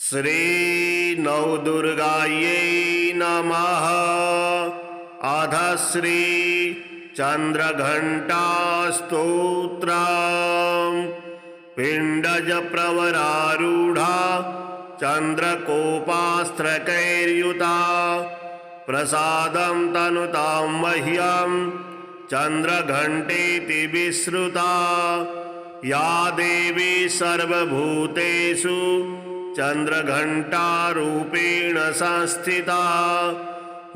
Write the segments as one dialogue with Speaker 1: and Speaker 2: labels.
Speaker 1: श्री नवदुर्गायै नमः। अध श्री चंद्रघंटा स्तोत्रम्। पिंडज प्रवरारूढ़ा चंद्रकोपास्त्रकैर्युता प्रसादं तनुतां मह्यं चंद्रघंटेति विश्रुता। या देवी सर्वभूतेषु चंद्रघंटारूपेण संस्थिता।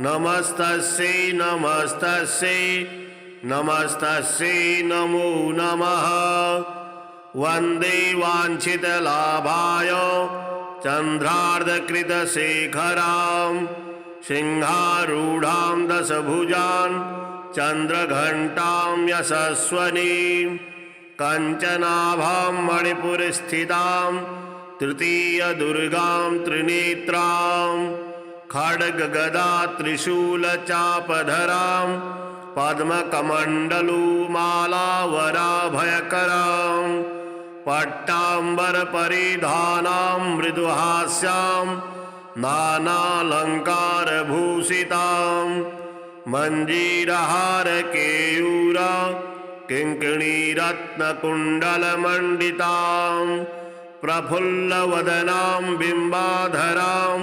Speaker 1: नमस्तस्यै नमस्तस्यै नमस्तस्यै नमो नमः। वंदे वाञ्छितलाभाय चंद्रार्धकृतशेखरां सिंहारूढां दशभुजां चंद्रघंटां यशस्वनीं। कंचनाभां मणिपुरस्थितां तृतीय दुर्गां त्रिनेत्रां। खड्गगदा त्रिशूलचापधरां पद्मकमण्डलुमालावराभयकरां। पट्टाम्बरपरिधानां मृदुहास्यां नानालङ्कारभूषितां। मञ्जीरहारकेयूर किङ्किणीरत्नकुण्डलमण्डितां। प्रफुल्लवदनां बिम्बाधरां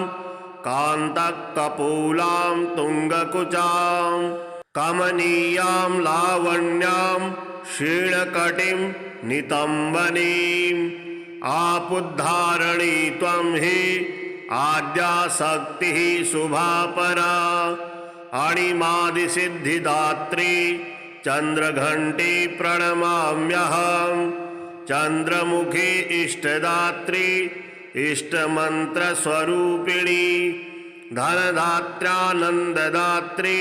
Speaker 1: कान्तकपोलां तुङ्गकुचां। कमनीयां लावण्यां शीर्णकटिं नितम्बनीम्। आपुद्धारणी त्वं हि आद्याशक्तिः शुभापरा। अणिमादिसिद्धिदात्री चंद्रघंटे प्रणमाम्यहम्। चंद्रमुखी इष्टदात्री इष्टमन्त्रस्वरूपिणी। धनदात्र्यानन्ददात्री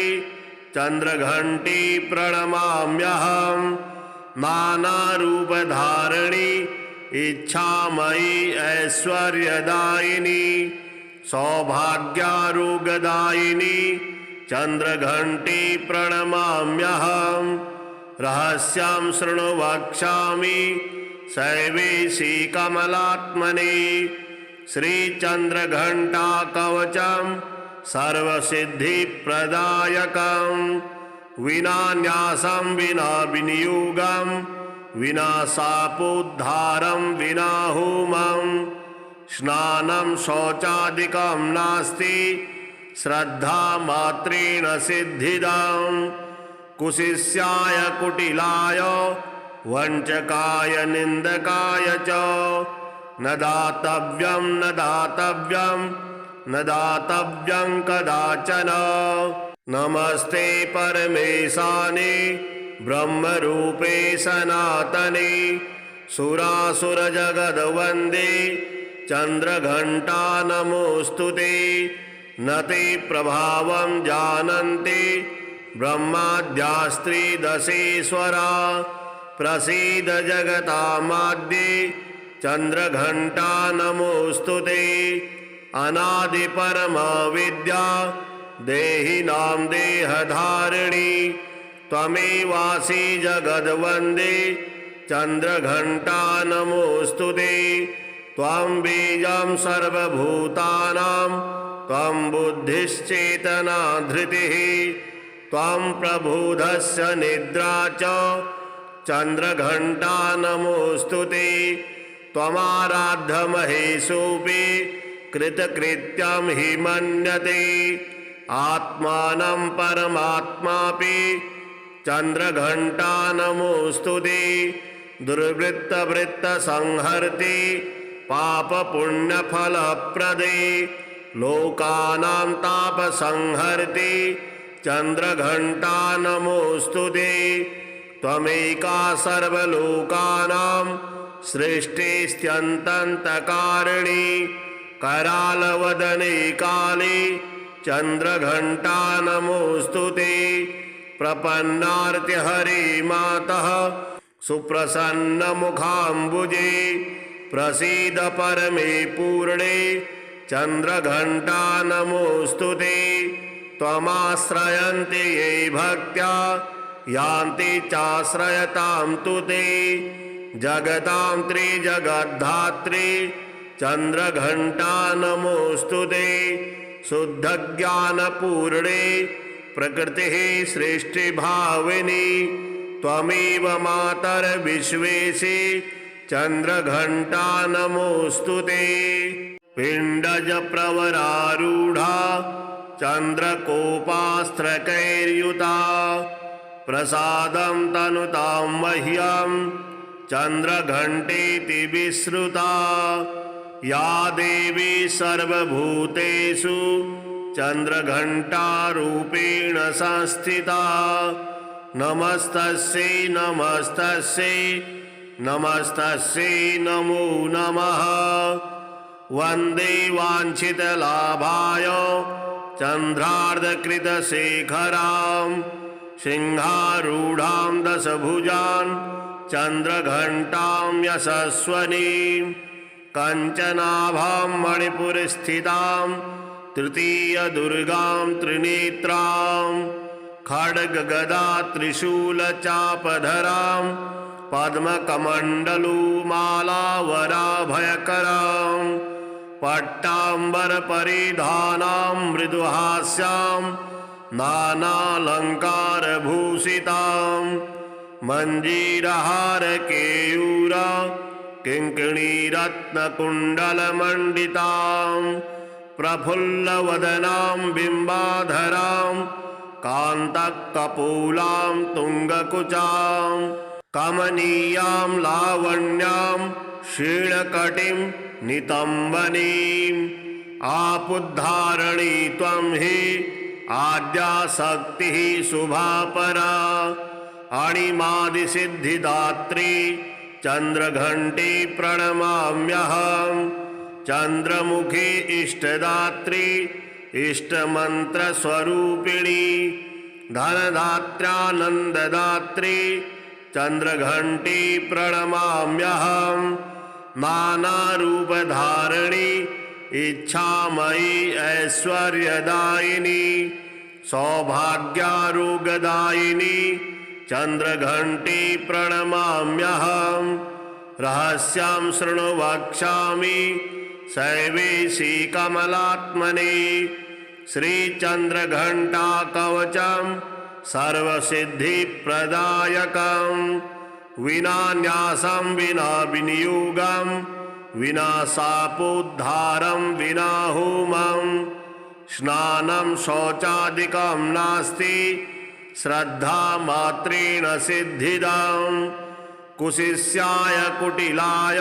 Speaker 1: चंद्रघंटे प्रणमाम्यहम्। नानारूपधारिणी इच्छामयी ऐश्वर्यदायिनी। सौभाग्यारोग्यदायिनी चंद्रघंटे प्रणमाम्यहम्। रहस्यां शृणु वक्ष्यामि शैवेशी कमलात्मने। श्रीचंद्रघंटा कवचं सर्वसिद्धिप्रदायकं। विना न्यासं विना विनियोगं विना शापोद्धारं विना होमं। स्नानं शौचादिकं नास्ति श्रद्धामात्रेण सिद्धिदम्। कुशिष्याय कुटिलाय वंचकाय निंदकाय च न दातव्यं न दातव्यं न दातव्यं कदाचन। नमस्ते परमेशाने ब्रह्मरूपे सनातने। सुरासुरजगद्वन्दे चंद्रघंटा नमोस्तुते। न ते प्रभावं जानन्ति ब्रह्माद्यास्त्रिदशेश्वरा। प्रसीद जगतामाद्ये चंद्रघंटा नमोस्तुते। अनादिपरमा विद्या देहिनां देहधारिणी। त्वमेवासि जगद्वन्दे चंद्रघंटा नमोस्तुते। त्वं बीजं सर्वभूतानां त्वं बुद्धिश्चेतना धृतिः। त्वं प्रबोधस्य निद्रा च चंद्रघंटा नमोस्तुते। त्वमाराध्य महेशोऽपि कृतकृत्यं हि मन्यते। आत्मानं परमात्मापि चंद्रघंटा नमोस्तुते। दुर्वृत्तवृत्तसंहर्ति पापपुण्यफलप्रदे। लोकानां तापसंहर्ति चंद्रघंटा नमोस्तुते। त्वमेका सर्वलोकानां सृष्टिस्त्यन्तन्तकारिणी। करालवदने काले चंद्रघंटा नमोस्तुते। प्रपन्नार्तिहरे मातः सुप्रसन्नमुखाम्बुजे। प्रसीद परमे पूर्णे चंद्रघंटा नमोस्तुते। त्वमाश्रयन्ति ये भक्त्या यान्ति चाश्रयतां तु ते। जगतां त्रिजगद्धात्री चंद्रघंटा नमोस्तुते शुद्धज्ञानपूर्णे प्रकृतिः सृष्टिभाविनी त्वमेव मातर्विश्वेशे चंद्रघंटा नमोस्तुते पिंडज प्रवरारूढ़ा चंद्रकोपास्त्रकैर्युता प्रसादं तनुतां मह्यं चंद्रघंटेति विश्रुता या देवी सर्वभूतेषु चंद्रघंटारूपेण संस्थिता नमस्तस्यै नमस्तस्यै नमस्तस्यै नमो नमः वंदे वांछितलाभाय चंद्रार्धकृतशेखरां सिंहारूढ़ां दशभुजां चंद्रघंटां यशस्वनीं कंचनाभां मणिपुरस्थितां तृतीयदुर्गां त्रिनेत्रां खड्गगदा त्रिशूलचापधरां पद्मकमण्डलुमालावराभयकरां पट्टाम्बरपरिधानां मृदुहास्यां नानालङ्कारभूषितां मञ्जीरहारकेयूरा किङ्किणीरत्नकुण्डलमण्डितां प्रफुल्लवदनां बिम्बाधरां कान्तकपोलां तुङ्गकुचां कमनीयां लावण्यां शीर्णकटिं नितम्बनीम् आपुद्धारणी त्वं हि आद्याशक्तिः शुभापरा अणिमादिसिद्धिदात्री चंद्रघंटे प्रणमाम्यहं चंद्रमुखी इष्टदात्री इष्टमन्त्रस्वरूपिणी धनदात्र्यानन्ददात्री चंद्रघंटे प्रणमाम्यहं नानारूपधारिणी इच्छामयी ऐश्वर्यदायिनी सौभाग्यारोग्यदायिनी चंद्रघंटे प्रणमाम्यहं रहस्यां शृणु वक्ष्यामि शैवेशी कमलात्मने श्रीचंद्रघंटा कवचं सर्वसिद्धिप्रदायकं विना न्यासं विना विनियोगं विना शापोद्धारं विना होमं स्नानं शौचादिकं नास्ति श्रद्धा मात्रेण सिद्धिदं कुशिष्याय कुटिलाय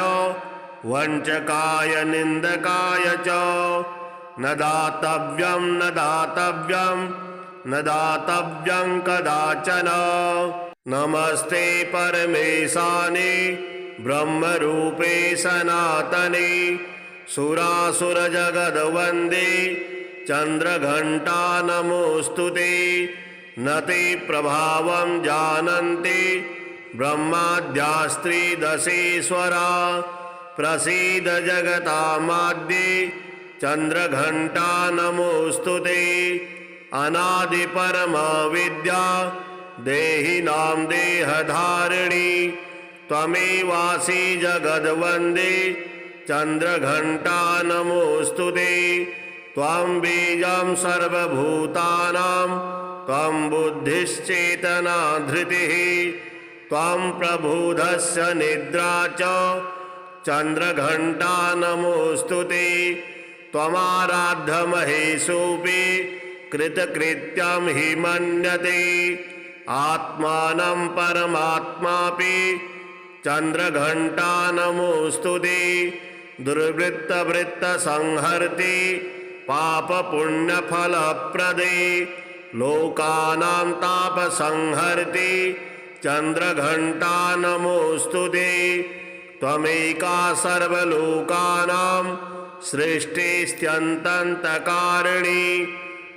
Speaker 1: वंचकाय निंदकाय च न दातव्यं न दातव्यं न दातव्यं कदाचन नमस्ते परमेशाने ब्रह्मरूपे सनातने सुरासुरजगद्वन्दे चंद्रघंटा नमोस्तुते न ते प्रभावं जानन्ति ब्रह्माद्यास्त्रिदशेश्वरा प्रसीद जगतामाद्ये चंद्रघंटा नमोस्तुते अनादिपरमा विद्या देहिनां देहधारिणी त्वमेवासि जगद्वन्दे चंद्रघंटा नमोस्तुते त्वं बीजं सर्वभूतानां त्वं बुद्धिश्चेतना धृतिः त्वं प्रबोधस्य निद्रा च चंद्रघंटा नमोस्तुते त्वमाराध्यमहेशोऽपि कृतकृत्यं हि मन्यते आत्मानं परमात्मापि चंद्रघंटा नमोस्तुते दुर्वृत्तवृत्तसंहर्ति पापपुण्यफलप्रदे लोकानां तापसंहर्ति चंद्रघंटा नमोस्तुते त्वमेका सर्वलोकानां सृष्टिस्त्यन्तन्तकारिणी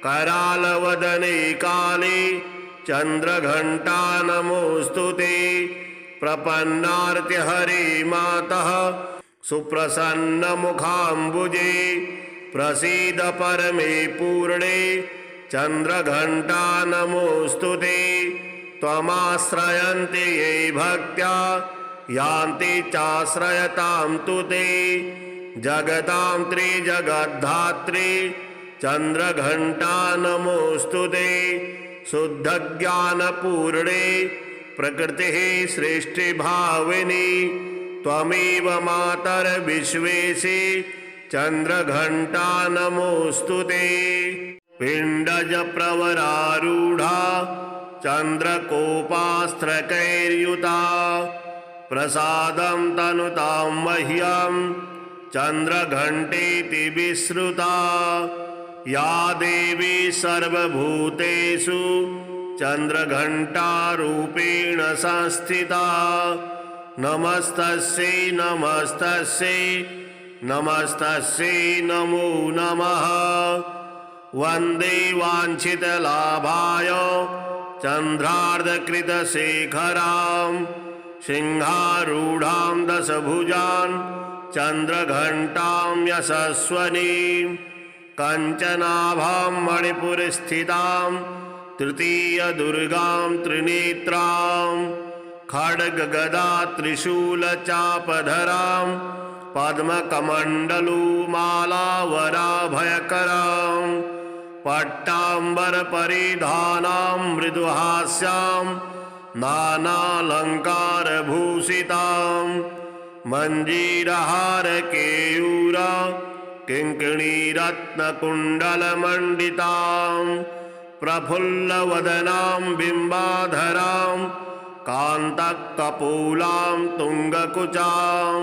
Speaker 1: करालवदने काले चंद्रघंटा नमोस्तुते प्रपन्नार्तिहरे मातः सुप्रसन्नमुखाम्बुजे प्रसीद परमे पूर्णे चंद्रघंटा नमोस्तुते त्वमाश्रयन्ति ये भक्त्या यान्ति चाश्रयतां तु ते जगतां त्रिजगद्धात्री चन्द्रघण्टा नमोऽस्तुते शुद्धज्ञानपूर्णे प्रकृतिः सृष्टिभाविनी त्वमेव मातर्विश्वेशे चन्द्रघण्टा नमोऽस्तुते पिण्डज प्रवरारूढा चन्द्रकोपास्त्रकैर्युता प्रसादं तनुतां मह्यं चन्द्रघण्टेति विश्रुता या देवी सर्वभूतेषु चन्द्रघण्टारूपेण संस्थिता नमस्तस्यै नमस्तस्यै नमस्तस्यै नमो नमः वन्दे वाञ्छितलाभाय चन्द्रार्धकृतशेखरां सिंहारूढां दशभुजां चन्द्रघण्टां यशस्वनीं कञ्चनाभां मणिपुरस्थितां तृतीयदुर्गां त्रिनेत्रां खड्गगदा त्रिशूलचापधरां पद्मकमण्डलुमालावराभयकरां पट्टाम्बरपरिधानां मृदुहास्यां नानालङ्कारभूषितां मञ्जीरहारकेयूर किङ्किणीरत्नकुण्डलमण्डितां प्रफुल्लवदनां बिम्बाधरां कान्तकपोलां तुङ्गकुचां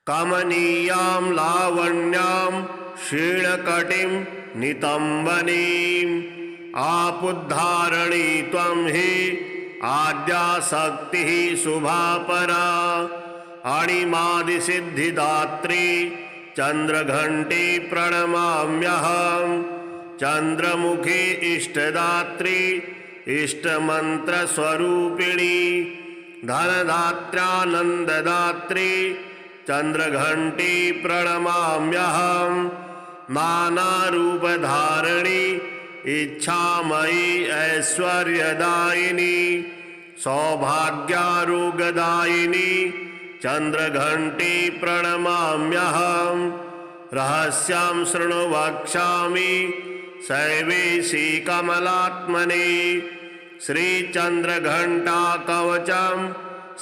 Speaker 1: कमनीयां लावण्यां क्षीणकटिं नितम्बनीम् आपुद्धारणी त्वं हि आद्याशक्तिः शुभापरा अणिमादिसिद्धिदात्री चन्द्रघण्टे प्रणमाम्यहं चन्द्रमुखी इष्टदात्री इष्टमन्त्रस्वरूपिणी धनदात्र्यानन्ददात्री चन्द्रघण्टे प्रणमाम्यहं नानारूपधारिणी इच्छामयी ऐश्वर्यदायिनी सौभाग्यारोग्यदायिनी चन्द्रघण्टे प्रणमाम्यहं रहस्यां शृणु वक्ष्यामि शैवेशी कमलात्मने श्रीचन्द्रघण्टा कवचं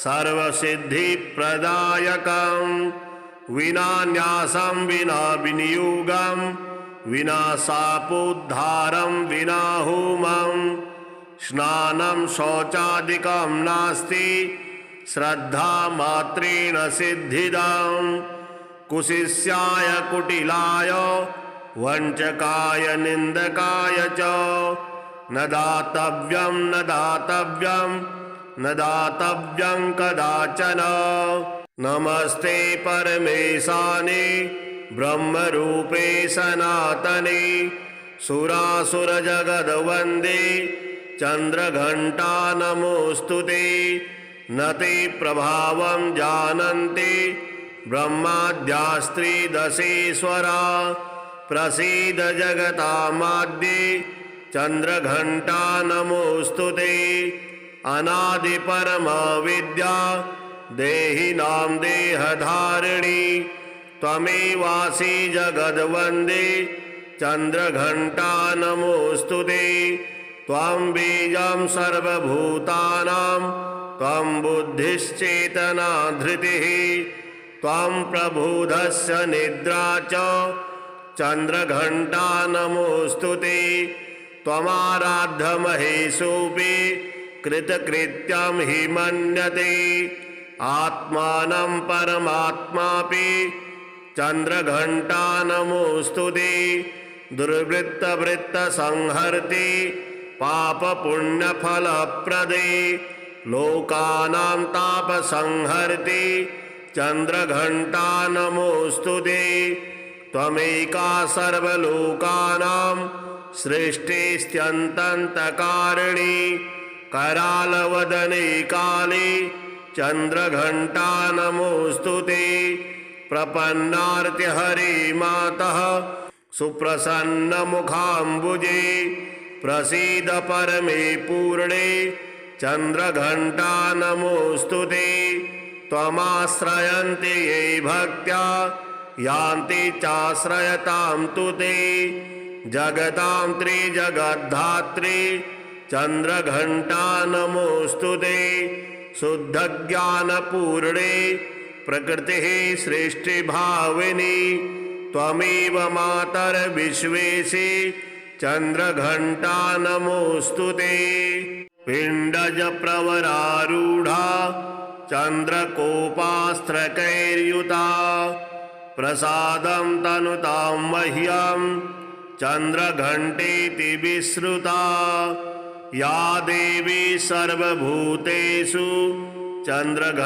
Speaker 1: सर्वसिद्धिप्रदायकं विना न्यासं विना विनियोगं विना शापोद्धारं विना होमं स्नानं शौचादिकं नास्ति श्रद्धामात्रेण सिद्धिदं कुशिष्याय कुटिलाय वञ्चकाय निन्दकाय च न दातव्यं न दातव्यं न दातव्यं कदाचन नमस्ते परमेशाने ब्रह्मरूपे सनातने सुरासुरजगद्वन्दे चन्द्रघण्टा नमोऽस्तुते न ते प्रभावं जानन्ति ब्रह्माद्यास्त्रिदशेश्वरा प्रसीद जगतामाद्ये चन्द्रघण्टा नमोऽस्तुते अनादिपरमविद्या देहिनां देहधारिणी त्वमेवासि जगद्वन्दे चन्द्रघण्टा नमोऽस्तुते त्वं बीजं सर्वभूतानां त्वं बुद्धिश्चेतना धृतिः त्वं प्रबोधस्य निद्रा च चन्द्रघण्टा नमोऽस्तुते त्वमाराध्यमहेशोऽपि कृतकृत्यं हि मन्यते आत्मानं परमात्मापि चन्द्रघण्टा नमोऽस्तुते दुर्वृत्तवृत्तसंहर्ति पापपुण्यफलप्रदे लोकानां तापसंहर्ति चन्द्रघण्टा नमोऽस्तुते त्वमेका सर्वलोकानां सृष्टिस्त्यन्तन्तकारिणी करालवदने काले चन्द्रघण्टा नमोऽस्तुते प्रपन्नार्तिहरे मातः सुप्रसन्नमुखाम्बुजे प्रसीद परमे पूर्णे चन्द्रघण्टा नमोऽस्तुते त्वमाश्रयन्ति ये भक्त्या यान्ति चाश्रयतां तु ते जगतां त्रिजगद्धात्री चन्द्रघण्टा नमोऽस्तु ते शुद्धज्ञानपूर्णे प्रकृतिः सृष्टिभाविनी त्वमेव मातर्विश्वेशे चन्द्रघण्टा नमोऽस्तु ते पिण्डज प्रवरारूढा चन्द्रकोपास्त्रकैर्युता प्रसादं तनुतां मह्यं चन्द्रघण्टेति विश्रुता या देवी सर्वभूतेषु चन्द्रघण्टारूपेण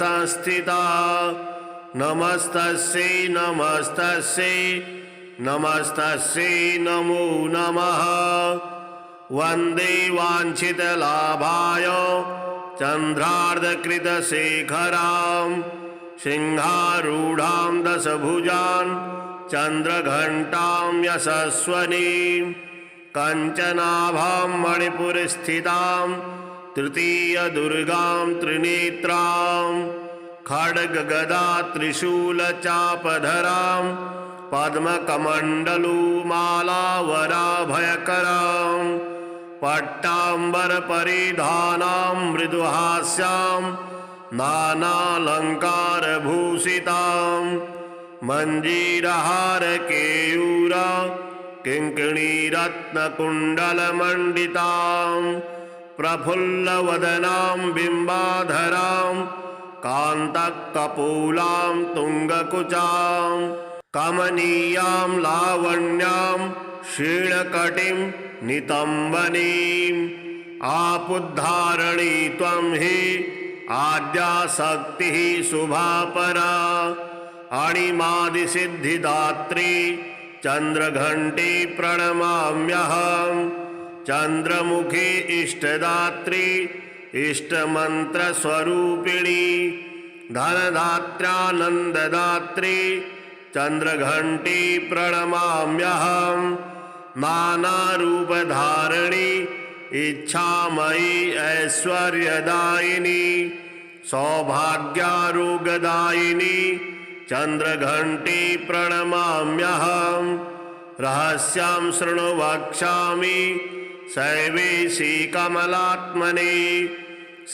Speaker 1: संस्थिता नमस्तस्यै नमस्तस्यै नमस्तस्यै नमो नमः वन्दे वाञ्छितलाभाय चन्द्रार्धकृतशेखरां सिंहारूढां दशभुजां चन्द्रघण्टां यशस्वनीं कञ्चनाभां मणिपुरस्थितां तृतीयदुर्गां त्रिनेत्रां खड्गगदा त्रिशूलचापधरां पद्मकमण्डलुमालावराभयकरां पट्टाम्बरपरिधानां मृदुहास्यां नानालङ्कारभूषितां मञ्जीरहारकेयूरा किङ्किणीरत्नकुण्डलमण्डितां प्रफुल्लवदनां बिम्बाधरां कान्तकपोलां तुङ्गकुचां कमनीयां लावण्यां क्षीणकटिं नितम्बनीम् आपुद्धारणी त्वं हि आद्याशक्तिः शुभापरा अणिमादिसिद्धिदात्री चन्द्रघण्टे प्रणमाम्यहं चन्द्रमुखे इष्टदात्री इष्टमन्त्रस्वरूपिणी धनदात्र्यानन्ददात्री चन्द्रघण्टे प्रणमाम्यहं नानारूपधारिणी इच्छामयी ऐश्वर्यदायिनी सौभाग्यारोग्यदायिनी चन्द्रघण्टे प्रणमाम्यहं रहस्यां शृणु वक्ष्यामि शैवेशी कमलात्मने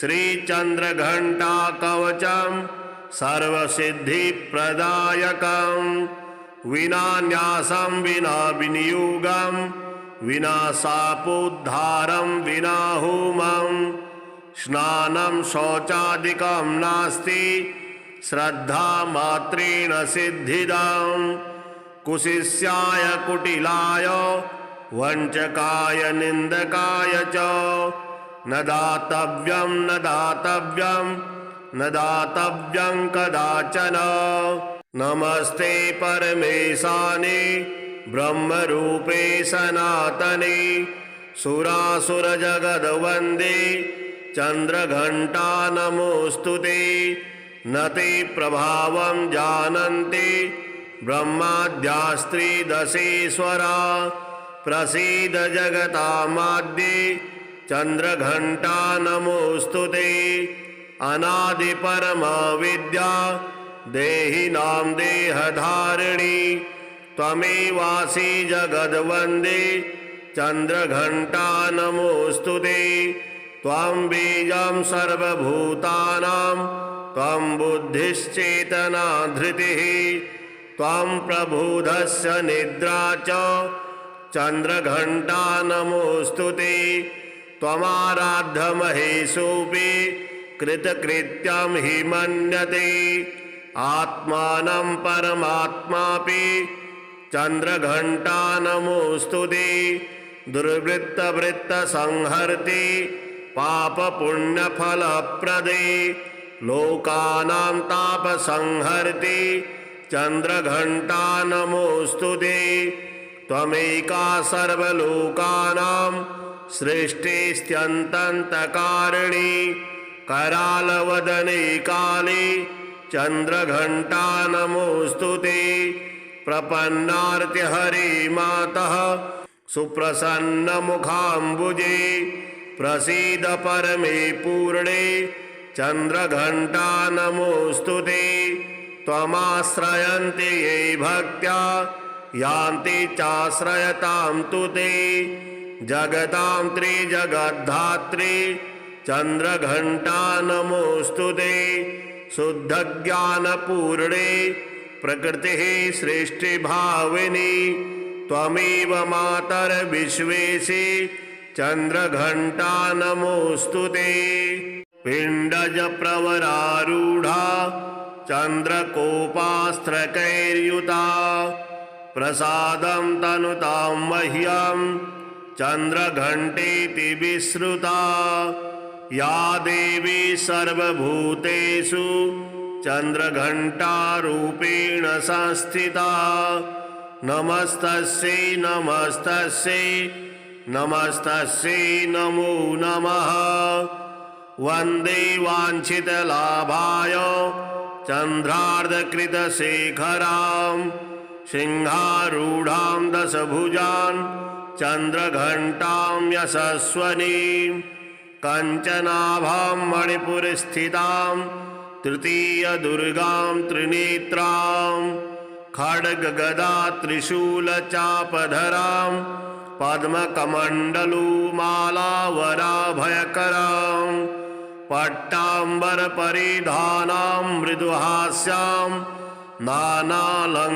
Speaker 1: श्रीचन्द्रघण्टा कवचं सर्वसिद्धिप्रदायकं विना न्यासं विना विनियोगं विना शापोद्धारं विना होमं स्नानं शौचादिकं नास्ति श्रद्धामात्रेण सिद्धिदं कुशिष्याय कुटिलाय वञ्चकाय निन्दकाय च न दातव्यं न दातव्यं न दातव्यं कदाचन नमस्ते परमेशाने ब्रह्मरूपे सनातने सुरासुरजगद्वन्दे चन्द्रघण्टा नमोऽस्तु ते न ते प्रभावं जानन्ति ब्रह्माद्यास्त्रिदशेश्वरा प्रसीद जगतामाद्ये चन्द्रघण्टा नमोऽस्तु ते अनादिपरमविद्या देहिनां देहधारिणी त्वमेवासि जगद्वन्दे चन्द्रघण्टा नमोऽस्तु ते त्वं बीजं सर्वभूतानां त्वं बुद्धिश्चेतना धृतिः त्वं प्रबोधस्य निद्रा च चन्द्रघण्टा नमोऽस्तु ते त्वमाराध्यमहेशोऽपि कृतकृत्यं हि मन्यते आत्मानं परमात्मापि चन्द्रघण्टा नमोऽस्तु ते दुर्वृत्तवृत्तसंहर्ति पापपुण्यफलप्रदे लोकानां तापसंहर्ति चन्द्रघण्टा नमोऽस्तु ते त्वमेका सर्वलोकानां सृष्टिस्त्यन्तन्तकारिणी करालवदने काले चन्द्रघण्टा नमोऽस्तु ते प्रपन्नार्तिहरे मातः सुप्रसन्नमुखाम्बुजे प्रसीद परमे पूर्णे चन्द्रघण्टा नमोऽस्तु ते त्वमाश्रयन्ति ये भक्त्या यान्ति चाश्रयतां तु ते जगतां त्रिजगद्धात्री चन्द्रघण्टा नमोऽस्तु ते शुद्धज्ञानपूर्णे प्रकृतिः सृष्टिभाविनी त्वमेव मातर्विश्वेशे चन्द्रघण्टा नमोऽस्तु ते पिण्डज प्रवरारूढा चन्द्रकोपास्त्रकैर्युता प्रसादं तनुतां मह्यं चन्द्रघण्टेति विश्रुता या देवी सर्वभूतेषु चन्द्रघण्टारूपेण संस्थिता नमस्तस्यै नमस्तस्यै नमस्तस्यै नमो नमः वन्दे वाञ्छितलाभाय चन्द्रार्धकृतशेखरां सिंहारूढां दशभुजां चन्द्रघण्टां यशस्वनीं कञ्चनाभां मणिपुरस्थितां तृतीयदुर्गां त्रिनेत्रां खड्गगदा त्रिशूलचापधरां पद्मकमण्डलुमालावराभयकरां पट्टाम्बरपरिधानां मृदुहास्यां नानालङ्कारभूषितां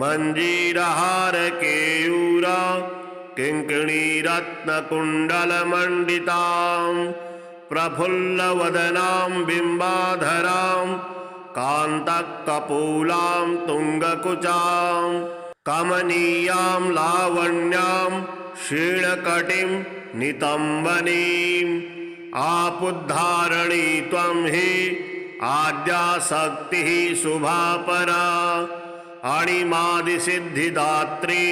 Speaker 1: मञ्जीरहारकेयूरा किङ्किणीरत्नकुण्डलमण्डितां प्रफुल्लवदनां बिम्बाधरां कान्तकपोलां तुङ्गकुचां कमनीयां लावण्यां क्षीणकटिं नितम्बनीम् आपुद्धारणी त्वं हि आद्याशक्तिः शुभापरा अणिमादिसिद्धिदात्री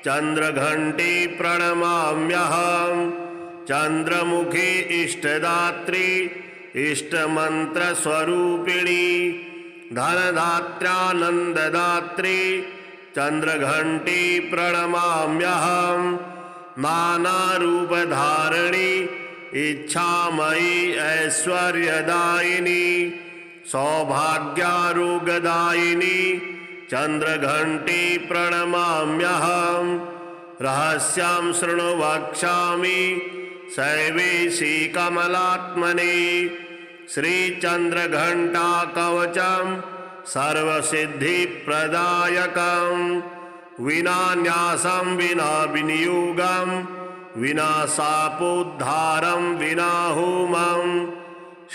Speaker 1: चन्द्रघण्टे प्रणमाम्यहं चन्द्रमुखी इष्टदात्री इष्टमन्त्रस्वरूपिणी धनदात्र्यानन्ददात्री चन्द्रघण्टे प्रणमाम्यहं नानारूपधारिणी इच्छामयी ऐश्वर्यदायिनी सौभाग्यारोग्यदायिनी चन्द्रघण्टे प्रणमाम्यहं रहस्यां शृणु वक्ष्यामि शैवेशी कमलात्मने श्रीचन्द्रघण्टा कवचं सर्वसिद्धिप्रदायकं विना न्यासं विना विनियोगं विना शापोद्धारं विना होमं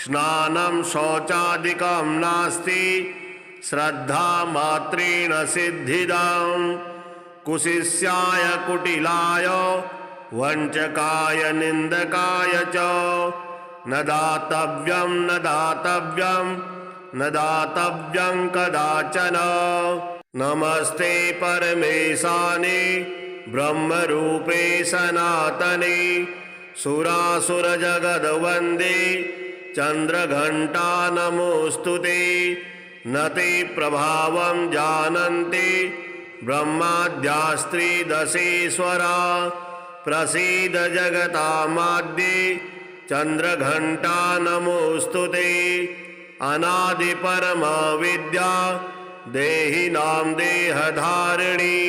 Speaker 1: स्नानं शौचादिकं नास्ति श्रद्धामात्रेण सिद्धिदं कुशिष्याय कुटिलाय वञ्चकाय निन्दकाय च न दातव्यं न दातव्यं न दातव्यं कदाचन नमस्ते परमेशाने ब्रह्मरूपे सनातने सुरासुरजगद्वन्दे चन्द्रघण्टा नमोऽस्तु ते न ते प्रभावं जानन्ति ब्रह्माद्यास्त्रिदशेश्वरा प्रसीद जगतामाद्ये चन्द्रघण्टा नमोऽस्तु ते अनादिपरमविद्या देहिनां देहधारिणी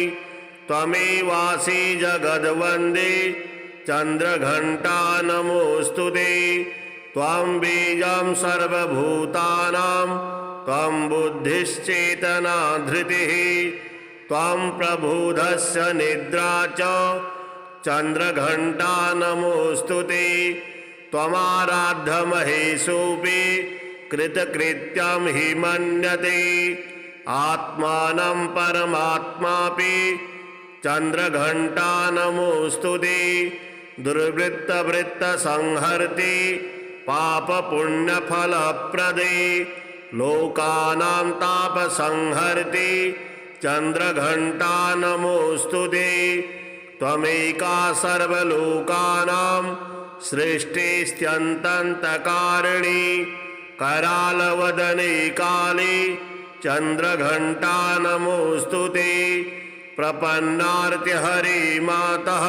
Speaker 1: त्वमेवासि जगद्वन्दे चन्द्रघण्टा नमोऽस्तु ते त्वं बीजं सर्वभूतानां त्वं बुद्धिश्चेतना धृतिः त्वं प्रबोधस्य निद्रा च चन्द्रघण्टा नमोऽस्तु ते त्वमाराध्यमहेशोऽपि कृतकृत्यं हि मन्यते आत्मानं परमात्मापि चन्द्रघण्टा नमोऽस्तु ते दुर्वृत्तवृत्तसंहर्ति पापपुण्यफलप्रदे लोकानां तापसंहर्ति चन्द्रघण्टा नमोऽस्तु ते त्वमेका सर्वलोकानां सृष्टिस्त्यन्तन्तकारिणी करालवदने काले चन्द्रघण्टा नमोऽस्तु ते प्रपन्नार्तिहरे मातः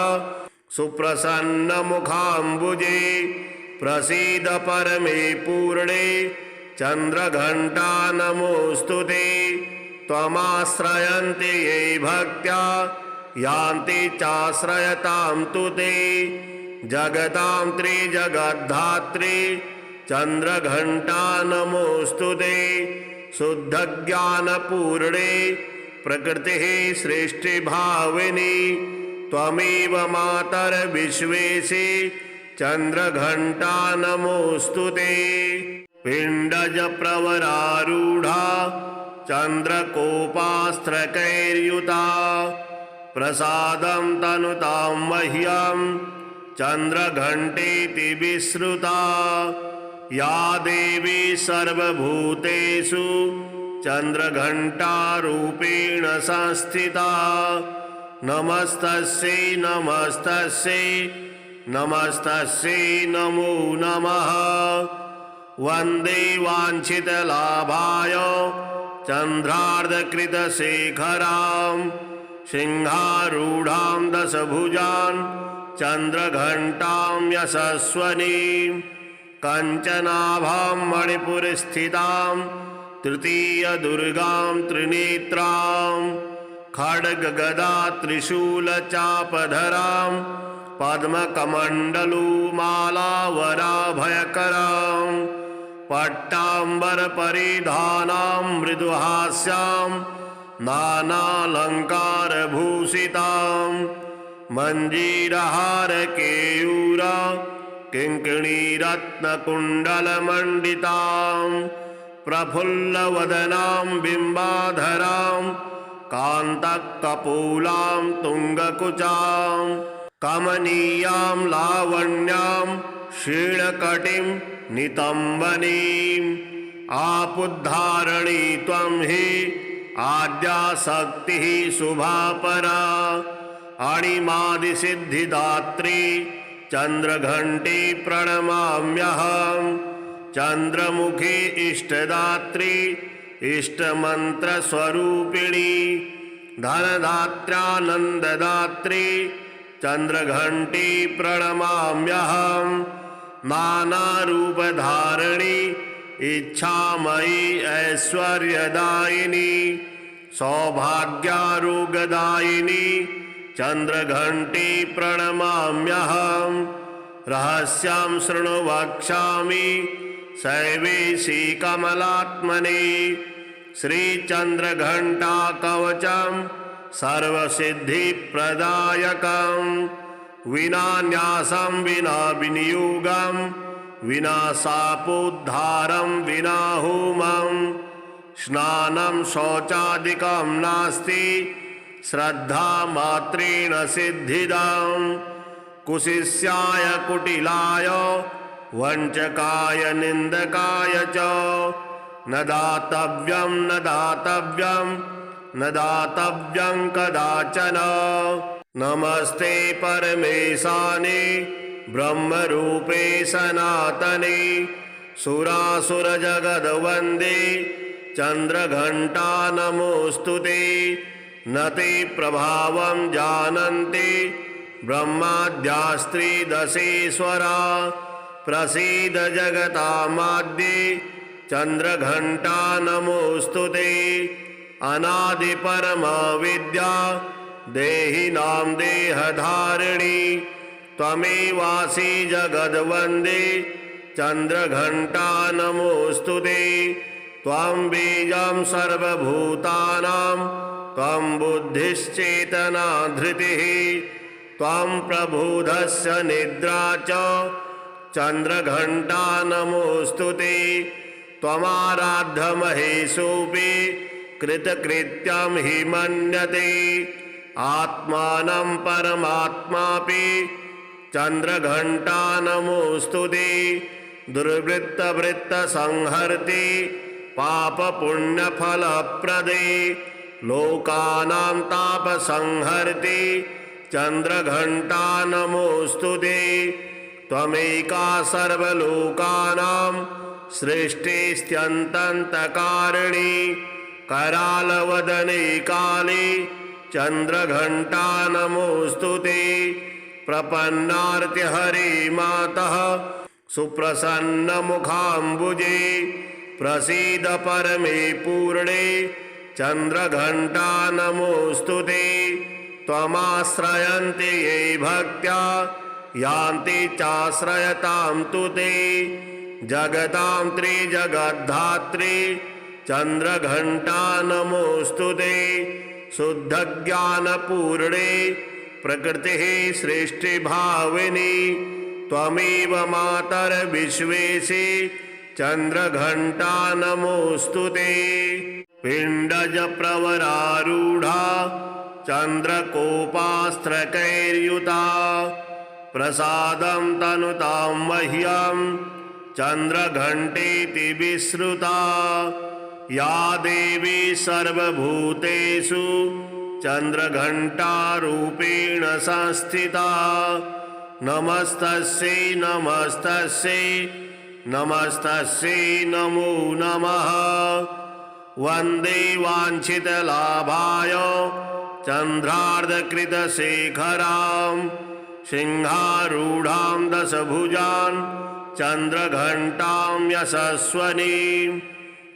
Speaker 1: सुप्रसन्नमुखाम्बुजे प्रसीद परमे पूर्णे चन्द्रघण्टा नमोऽस्तु ते त्वमाश्रयन्ति ये भक्त्या यान्ति चाश्रयतां तु ते जगतां त्रिजगद्धात्री चन्द्रघण्टा नमोऽस्तु ते शुद्धज्ञानपूर्णे प्रकृतिः सृष्टिभाविनी त्वमेव मातर्विश्वेशे चन्द्रघण्टा नमोऽस्तु ते पिण्डज प्रवरारूढा चन्द्रकोपास्त्रकैर्युता प्रसादं तनुतां मह्यं चन्द्रघण्टेति विश्रुता या देवी सर्वभूतेषु चन्द्रघण्टारूपेण संस्थिता नमस्तस्यै नमस्तस्यै नमस्तस्यै नमो नमः वन्दे वाञ्छितलाभाय चन्द्रार्धकृतशेखरां सिंहारूढां दशभुजां चन्द्रघण्टां यशस्वनीं कञ्चनाभां मणिपुरस्थितां तृतीयदुर्गां त्रिनेत्रां खड्गगदा त्रिशूलचापधरां पद्मकमण्डलुमालावराभयकरां पट्टाम्बरपरिधानां मृदुहास्यां नानालङ्कारभूषितां मञ्जीरहारकेयूरा किङ्किणीरत्नकुण्डलमण्डितां प्रफुल्लवदनां बिम्बाधरां कान्तकपोलां तुङ्गकुचां कमनीयां लावण्यां क्षीणकटिं नितम्बनीम् आपुद्धारणी त्वं हि आद्याशक्तिः शुभापरा अणिमादिसिद्धिदात्री चन्द्रघण्टे प्रणमाम्यहं चन्द्रमुखी इष्टदात्री इष्टमन्त्रस्वरूपिणी धनदात्र्यानन्ददात्री चन्द्रघण्टे प्रणमाम्यहं नानारूपधारिणी इच्छामयी ऐश्वर्यदायिनी सौभाग्यारोग्यदायिनी चन्द्रघण्टे प्रणमाम्यहं रहस्यं शृणु वक्ष्यामि शैवेशी कमलात्मने श्रीचन्द्रघण्टा कवचं सर्वसिद्धिप्रदायकं विना न्यासं विना विनियोगं विना शापोद्धारं विना होमं स्नानं शौचादिकं नास्ति श्रद्धामात्रेण सिद्धिदं कुशिष्याय कुटिलाय वञ्चकाय निन्दकाय च न दातव्यं न दातव्यं न दातव्यं कदाचन नमस्ते परमेशाने ब्रह्मरूपे सनातने सुरासुरजगद्वन्दे चन्द्रघण्टा नमोऽस्तु ते न ते प्रभावं जानन्ति ब्रह्माद्यास्त्रिदशेश्वरा प्रसीद जगतामाद्ये चन्द्रघण्टा नमोऽस्तु ते अनादिपरमविद्या देहिनां देहधारिणी त्वमेवासि जगद्वन्दे चन्द्रघण्टा नमोऽस्तु ते त्वं बीजं सर्वभूतानां त्वं बुद्धिश्चेतना धृतिः त्वं प्रबोधस्य निद्रा च चन्द्रघण्टा नमोऽस्तु ते त्वमाराध्यमहेशोऽपि कृतकृत्यं हि मन्यते आत्मानं परमात्मापि चन्द्रघण्टा नमोऽस्तु ते दुर्वृत्तवृत्तसंहर्ति पापपुण्यफलप्रदे लोकानां तापसंहर्ति चन्द्रघण्टा नमोऽस्तु ते त्वमेका सर्वलोकानां सृष्टिस्त्यन्तन्तकारिणी करालवदने काले चन्द्रघण्टा नमोऽस्तु ते प्रपन्नार्तिहरे मातः सुप्रसन्नमुखाम्बुजे प्रसीद परमे पूर्णे चन्द्रघण्टा नमोऽस्तु ते। त्वमाश्रयन्ति ये भक्त्या यान्ति चाश्रयतां तु ते। जगतां त्रिजगद्धात्री चन्द्रघण्टा नमोऽस्तु ते। शुद्धज्ञानपूर्णे प्रकृतिः सृष्टिभाविनी त्वमेव मातर्विश्वेशे चन्द्रघण्टा नमोऽस्तु ते। पिण्डज प्रवरारूढा चन्द्रकोपास्त्रकैर्युता प्रसादं तनुतां मह्यं चन्द्रघण्टेति विश्रुता। या देवी सर्वभूतेषु चन्द्रघण्टारूपेण संस्थिता। नमस्तस्यै नमस्तस्यै नमस्तस्यै नमो नमः। वन्दे वाञ्छितलाभाय चन्द्रार्धकृतशेखरां सिंहारूढां दशभुजां चन्द्रघण्टां यशस्वनीं।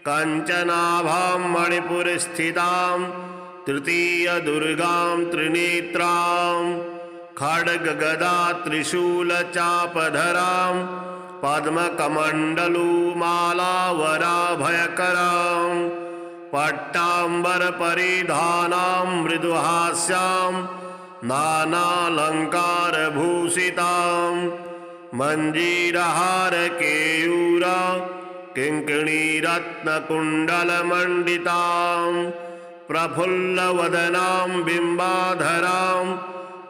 Speaker 1: कञ्चनाभां मणिपुरस्थितां तृतीयदुर्गां त्रिनेत्रां। खड्गगदा त्रिशूलचापधरां पद्मकमण्डलुमालावराभयकरां। पट्टाम्बरपरिधानां मृदुहास्यां नानालङ्कारभूषितां। मञ्जीरहारकेयूर किङ्किणीरत्नकुण्डलमण्डितां। प्रफुल्लवदनां बिम्बाधरां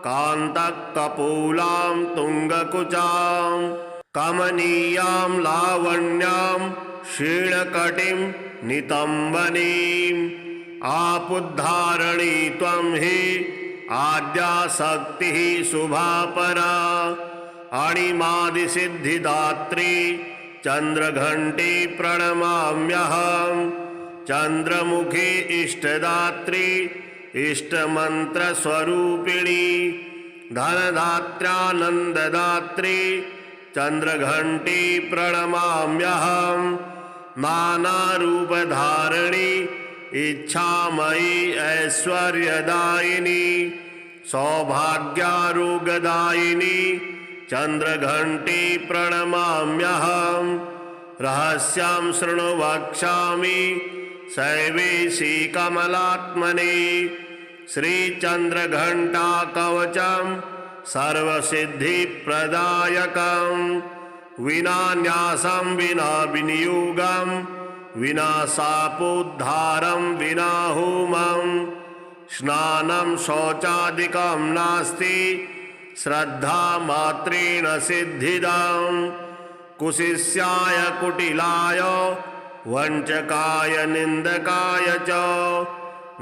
Speaker 1: कान्तकपोलां तुङ्गकुचां। कमनीयां लावण्यां क्षीणकटिं नितम्बनीम्। आपुद्धारणी त्वं हि आद्याशक्तिः शुभापरा। अणिमादिसिद्धिदात्री चन्द्रघण्टे प्रणमाम्यहम्। चन्द्रमुखी इष्टदात्री इष्टमन्त्रस्वरूपिणी। धनदात्र्यानन्ददात्री चन्द्रघण्टे प्रणमाम्यहम्। नानारूपधारिणी इच्छामयी ऐश्वर्यदायिनी। सौभाग्यारोग्यदायिनी चन्द्रघण्टे प्रणमाम्यहम्। रहस्यं शृणु वक्ष्यामि शैवेशी कमलात्मने। श्रीचन्द्रघण्टा कवचं सर्वसिद्धिप्रदायकं। विना न्यासं विना विनियोगं विना शापोद्धारं विना होमं। स्नानं शौचादिकं नास्ति श्रद्धामात्रेण सिद्धिदं। कुशिष्याय कुटिलाय वञ्चकाय निन्दकाय च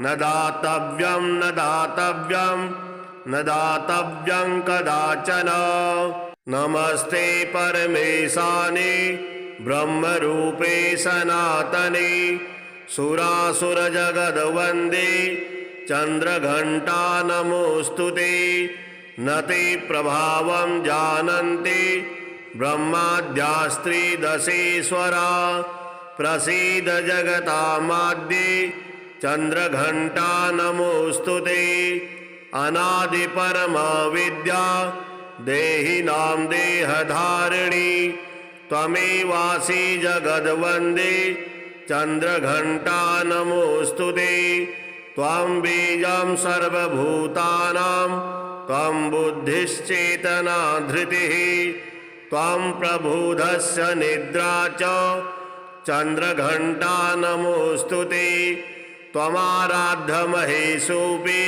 Speaker 1: न दातव्यं न दातव्यं न दातव्यं कदाचन। नमस्ते परमेशाने ब्रह्मरूपे सनातने। सुरासुरजगद्वन्दे चन्द्रघण्टा नमोऽस्तु ते। न ते प्रभावं जानन्ति ब्रह्माद्यास्त्रिदशेश्वरा। प्रसीद जगतामाद्ये चन्द्रघण्टा नमोऽस्तु ते। अनादिपरमा विद्या देहिनां देहधारिणी त्वमेवासि जगद्वन्दे चन्द्रघण्टा नमोऽस्तु ते। त्वं बीजं सर्वभूतानां त्वं बुद्धिश्चेतना धृतिः। त्वं प्रबोधस्य निद्रा च चन्द्रघण्टा नमोऽस्तु ते। त्वमाराध्यमहेशोऽपि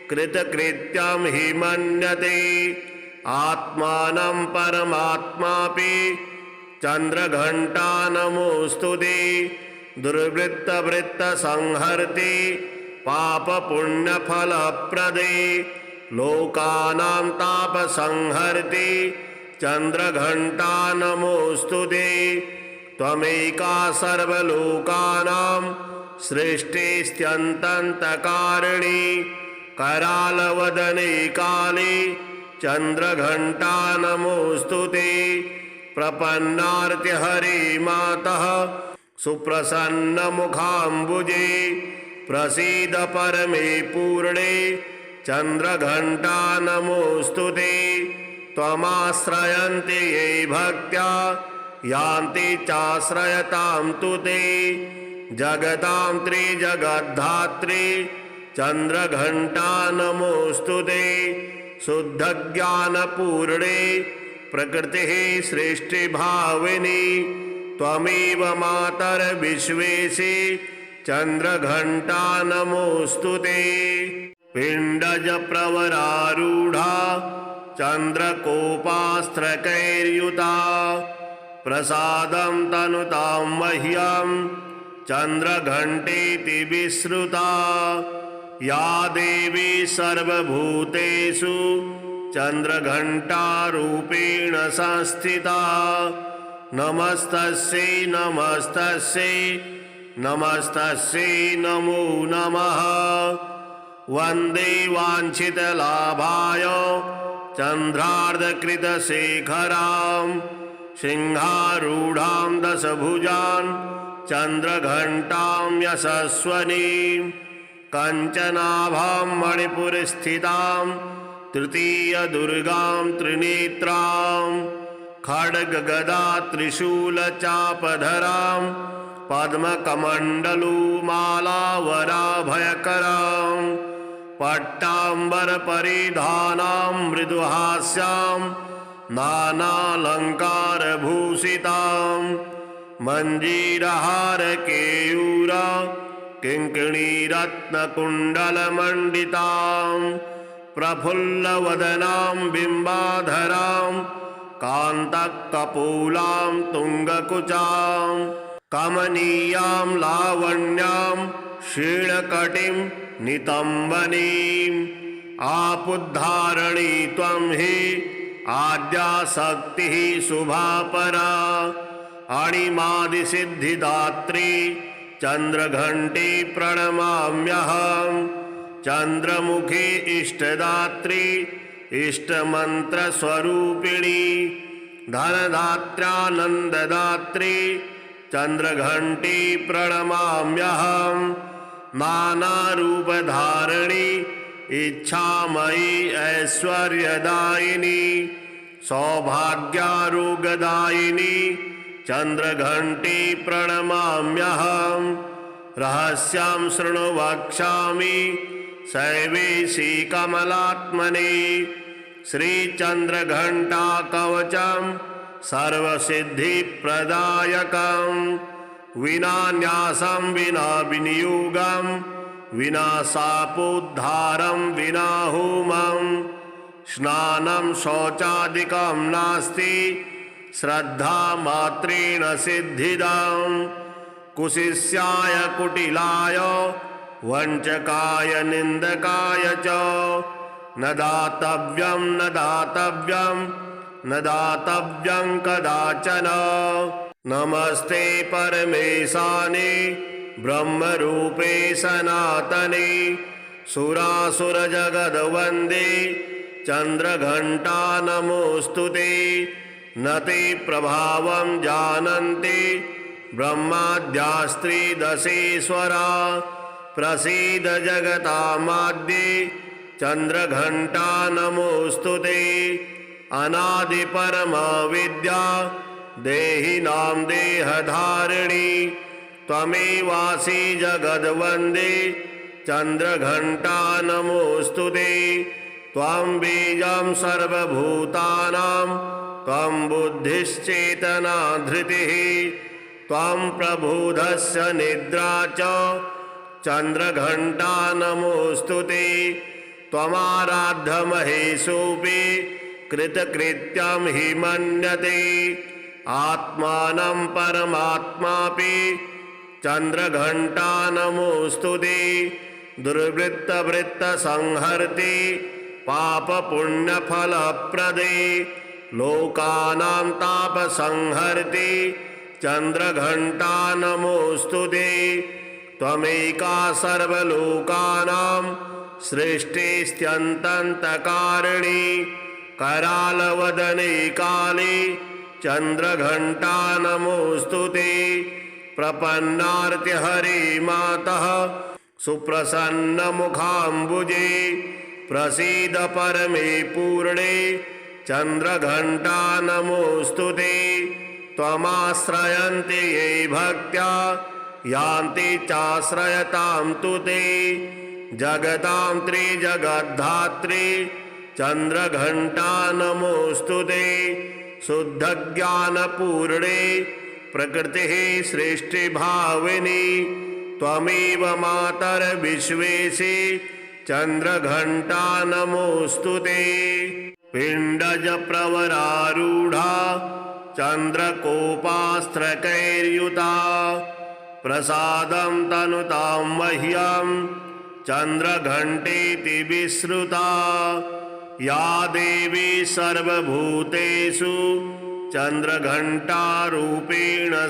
Speaker 1: कृतकृत्यं हि मन्यते। आत्मानं परमात्मापि चन्द्रघण्टा नमोऽस्तु ते। दुर्वृत्तवृत्तसंहर्ति पापपुण्यफलप्रदे लोकानां तापसंहर्ति चन्द्रघण्टा नमोऽस्तु ते। त्वमेका सर्वलोकानां सृष्टिस्त्यन्तन्तकारिणी। करालवदने काले चन्द्रघण्टा नमोऽस्तु ते। प्रपन्नार्तिहरे मातः सुप्रसन्नमुखाम्बुजे प्रसीद परमे पूर्णे चन्द्रघण्टा नमोऽस्तु ते। त्वमाश्रयन्ति ये भक्त्या यान्ति चाश्रयतां तु ते। जगतां त्रिजगद्धात्री चन्द्रघण्टा नमोऽस्तु ते। शुद्धज्ञानपूर्णे प्रकृतिः सृष्टिभाविनी त्वमेव मातर्विश्वेशे चन्द्रघण्टा नमोऽस्तु ते। पिण्डज प्रवरारूढा चन्द्रकोपास्त्रकैर्युता प्रसादं तनुतां मह्यं चन्द्रघण्टेति विश्रुता। या देवी सर्वभूतेषु चन्द्रघण्टारूपेण संस्थिता। नमस्तस्यै नमस्तस्यै नमस्तस्यै नमो नमः। वन्दे वाञ्छितलाभाय चन्द्रार्धकृतशेखरां सिंहारूढां दशभुजां चन्द्रघण्टां यशस्वनीं। कञ्चनाभां मणिपुरस्थितां तृतीयदुर्गां त्रिनेत्रां। खड्गगदा त्रिशूलचापधरां पद्मकमण्डलुमालावराभयकरां। पट्टाम्बरपरिधानां मृदुहास्यां नानालङ्कारभूषितां। मञ्जीरहारकेयूरा किङ्किणीरत्नकुण्डलमण्डितां। प्रफुल्लवदनां बिम्बाधरां कान्तकपोलां तुङ्गकुचां। कमनीयां लावण्यां क्षीणकटिं नितम्बनीम्। आपुद्धारणी त्वं हि आद्याशक्तिः शुभापरा। अणिमादिसिद्धिदात्री चन्द्रघण्टे प्रणमाम्यहम्। चन्द्रमुखे इष्टदात्री इष्टमन्त्रस्वरूपिणी। धनदात्र्यानन्ददात्री चन्द्रघण्टे प्रणमाम्यहम्। नानारूपधारिणी इच्छामयी ऐश्वर्यदायिनी। सौभाग्यारोग्यदायिनी चन्द्रघण्टे प्रणमाम्यहम्। रहस्यं शृणु वक्ष्यामि शैवेशी कमलात्मने। श्रीचन्द्रघण्टा कवचं सर्वसिद्धिप्रदायकं। विना न्यासं विना विनियोगं विना शापोद्धारं विना होमं। स्नानं शौचादिकं नास्ति श्रद्धामात्रेण सिद्धिदं। कुशिष्याय कुटिलाय वञ्चकाय निन्दकाय च न दातव्यं न दातव्यं न दातव्यं कदाचन। नमस्ते परमेशाने ब्रह्मरूपे सनातने। सुरासुरजगद्वन्दे चन्द्रघण्टा नमोऽस्तु ते। न ते प्रभावं जानन्ति ब्रह्माद्यास्त्रिदशेश्वरा। प्रसीद जगतामाद्ये चन्द्रघण्टा नमोऽस्तु ते। अनादिपरमविद्या देहिनां देहधारिणी त्वमेवासि जगद्वन्दे चन्द्रघण्टा नमोऽस्तु ते। त्वं बीजं सर्वभूतानां त्वं बुद्धिश्चेतना धृतिः। त्वं प्रबोधस्य निद्रा च चन्द्रघण्टा नमोऽस्तु ते। त्वमाराध्यमहेशोऽपि कृतकृत्यं हि मन्यते। आत्मानं परमात्मापि चन्द्रघण्टा नमोऽस्तु ते। दुर्वृत्तवृत्तसंहर्ति पापपुण्यफलप्रदे लोकानां तापसंहर्ति चन्द्रघण्टा नमोऽस्तु ते। त्वमेका सर्वलोकानां सृष्टिस्त्यन्तन्तकारिणी। करालवदने काले चन्द्रघण्टा नमोऽस्तु ते। प्रपन्नार्तिहरि मातः सुप्रसन्नमुखाम्बुजे प्रसीद परमे पूर्णे चन्द्रघण्टा नमोऽस्तु ते त्वमाश्रयन्ति ये भक्त्या यान्ति चाश्रयतां तु ते जगतां त्रिजगद्धात्री चन्द्रघण्टा नमोऽस्तु ते शुद्धज्ञानपूर्णे प्रकृतिः सृष्टिभाविनी त्वमेव मातर्विश्वेशे चन्द्रघण्टा नमोऽस्तु ते पिण्डज प्रवरारूढा चन्द्रकोपास्त्रकैर्युता प्रसादं तनुतां मह्यं चन्द्रघण्टेति विश्रुता या देवी सर्वभूतेषु चन्द्रघण्टारूपेण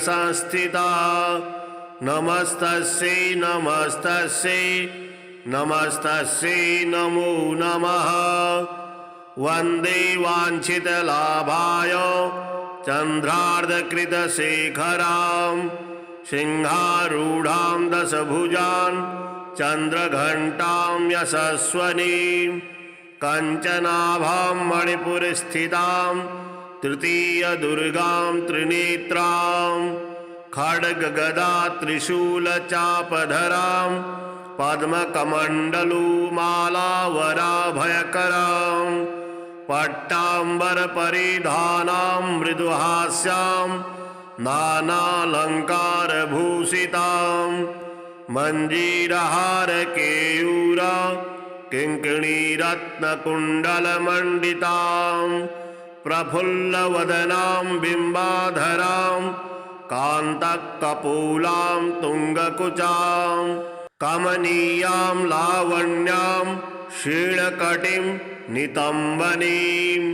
Speaker 1: संस्थिता नमस्तस्यै नमस्तस्यै नमस्तस्यै नमो नमः वन्दे वाञ्छितलाभाय चन्द्रार्धकृतशेखरां सिंहारूढां दशभुजां चन्द्रघण्टां यशस्वनीं कञ्चनाभां मणिपुरस्थितां तृतीयदुर्गां त्रिनेत्रां खड्गगदा त्रिशूलचापधरां पद्मकमण्डलुमालावराभयकरां पट्टाम्बरपरिधानां मृदुहास्यां नानालङ्कारभूषितां मञ्जीरहारकेयूरा किङ्किणीरत्नकुण्डलमण्डितां प्रफुल्लवदनां बिम्बाधरां कान्तकपोलां तुङ्गकुचां कमनीयां लावण्यां क्षीणकटिं नितम्बनीम्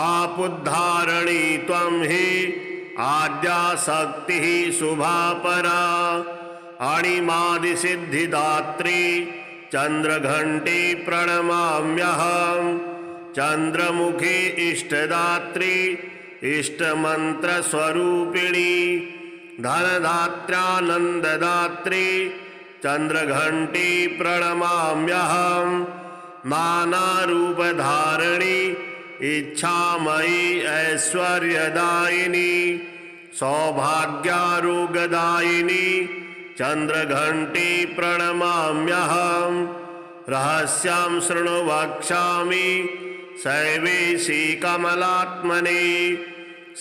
Speaker 1: आपुद्धारणी त्वं हि आद्याशक्तिः शुभापरा अणिमादिसिद्धिदात्री चन्द्रघण्टे प्रणमाम्यहं चन्द्रमुखी इष्टदात्री इष्टमन्त्रस्वरूपिणी धनदात्र्यानन्ददात्री चन्द्रघण्टे प्रणमाम्यहं नानारूपधारिणी इच्छामयी ऐश्वर्यदायिनी सौभाग्यारोग्यदायिनी चन्द्रघण्टे प्रणमाम्यहं रहस्यं शृणु वक्ष्यामि शैवेशी कमलात्मने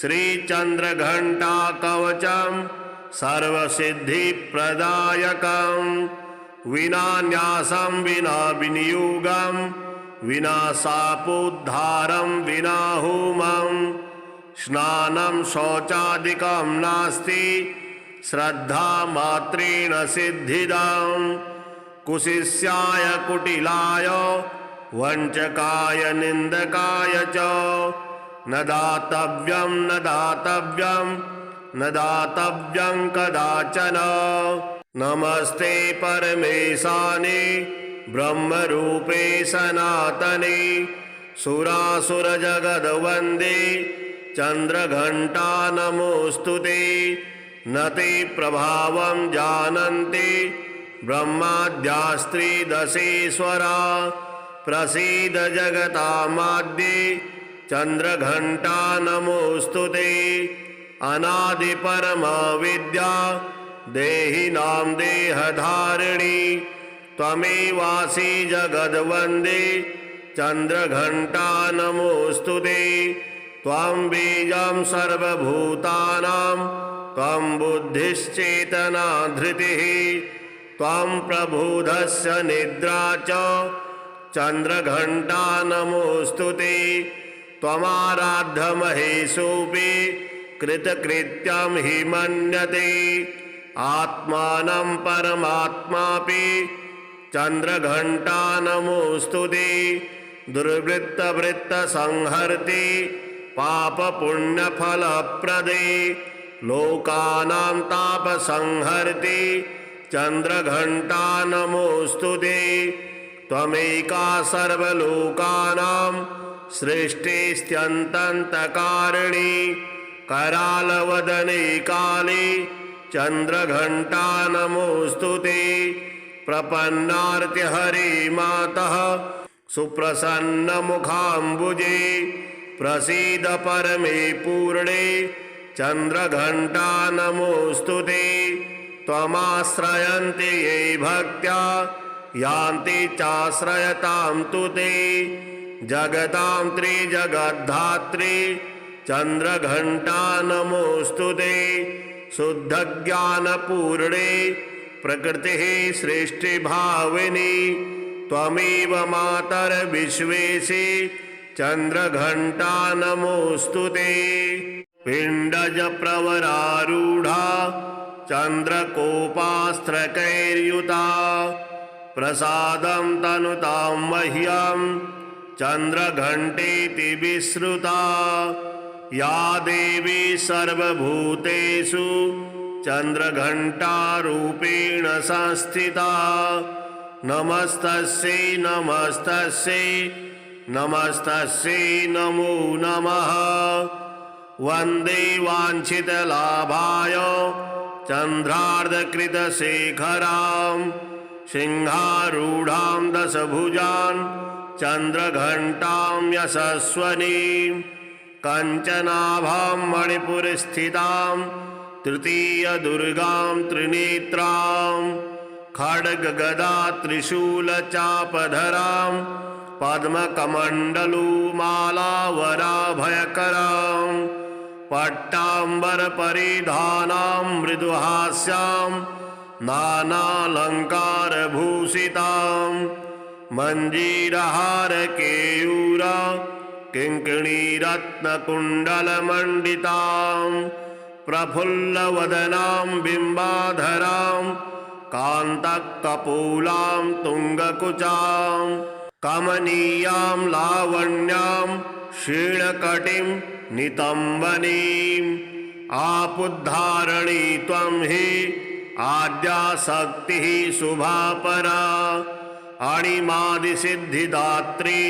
Speaker 1: श्रीचन्द्रघण्टा कवचं सर्वसिद्धिप्रदायकं विना न्यासं विना विनियोगं विना शापोद्धारं विना होमं स्नानं शौचादिकं नास्ति श्रद्धामात्रेण सिद्धिदं कुशिष्याय कुटिलाय वञ्चकाय निन्दकाय च न दातव्यं न दातव्यं न दातव्यं कदाचन नमस्ते परमेशाने ब्रह्मरूपे सनातने सुरासुरजगद्वन्दे चन्द्रघण्टा नमोऽस्तु ते न ते प्रभावं जानन्ति ब्रह्माद्यास्त्रिदशेश्वरा प्रसीद जगतामाद्ये चन्द्रघण्टा नमोऽस्तु ते अनादिपरमविद्या देहिनां देहधारिणी त्वमेवासि जगद्वन्दे चन्द्रघण्टा नमोऽस्तु ते त्वं बीजं सर्वभूतानां त्वं बुद्धिश्चेतना धृतिः त्वं प्रबोधस्य निद्रा च चन्द्रघण्टा नमोऽस्तु ते त्वमाराध्यमहेशोऽपि कृतकृत्यं हि मन्यते आत्मानं परमात्मापि चन्द्रघण्टा नमोऽस्तु ते दुर्वृत्तवृत्तसंहर्ति पापपुण्यफलप्रदे लोकानां तापसंहर्ति चन्द्रघण्टा नमोऽस्तु ते त्वमेका सर्वलोकानां सृष्टिस्त्यन्तन्तकारिणी करालवदने काले चन्द्रघण्टा नमोऽस्तु ते। प्रपन्नार्तिहरे मातः सुप्रसन्नमुखाम्बुजे प्रसीद परमे पूर्णे चन्द्रघण्टा नमोऽस्तु ते। त्वमाश्रयन्ति ये भक्त्या यान्ति चाश्रयतां तु ते। जगतां त्रिजगद्धात्री चन्द्रघण्टा नमोऽस्तु ते। शुद्धज्ञानपूर्णे प्रकृतिः सृष्टिभाविनी त्वमेव मातर्विश्वेशे चन्द्रघण्टा नमोऽस्तु ते। पिण्डज प्रवरारूढा चन्द्रकोपास्त्रकैर्युता प्रसादं तनुतां मह्यं चन्द्रघण्टेति विश्रुता। या देवी सर्वभूतेषु चन्द्रघण्टारूपेण संस्थिता। नमस्तस्यै नमस्तस्यै नमस्तस्यै नमो नमः। वन्दे वाञ्छितलाभाय चन्द्रार्धकृतशेखरां सिंहारूढां दशभुजां चन्द्रघण्टां यशस्वनीं। कञ्चनाभां मणिपुरस्थितां तृतीयदुर्गां त्रिनेत्रां। खड्गगदा त्रिशूलचापधरां पद्मकमण्डलुमालावराभयकरां। पट्टाम्बरपरिधानां मृदुहास्यां नानालङ्कारभूषितां। मञ्जीरहारकेयूरा किङ्किणीरत्नकुण्डलमण्डितां। प्रफुल्लवदनां बिम्बाधरां कान्तकपोलां तुङ्गकुचां। कमनीयां लावण्यां क्षीणकटिं नितम्बनीम्। आपुद्धारणी त्वं हि आद्याशक्तिः शुभापरा। अणिमादिसिद्धिदात्री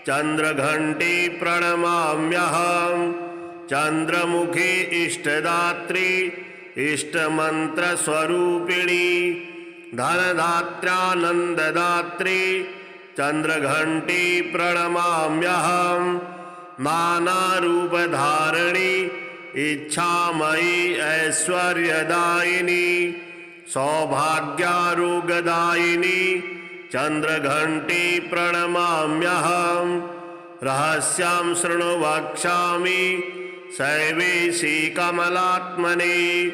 Speaker 1: चन्द्रघण्टे प्रणमाम्यहम्। चन्द्रमुखे इष्टदात्री इष्टमन्त्रस्वरूपिणी। धनदात्र्यानन्ददात्री चन्द्रघण्टे प्रणमाम्यहम्। नानारूपधारिणी इच्छामयी ऐश्वर्यदायिनी। सौभाग्यारोग्यदायिनी चन्द्रघण्टे प्रणमाम्यहम्। रहस्यं शृणु वक्ष्यामि शैवेशी कमलात्मने।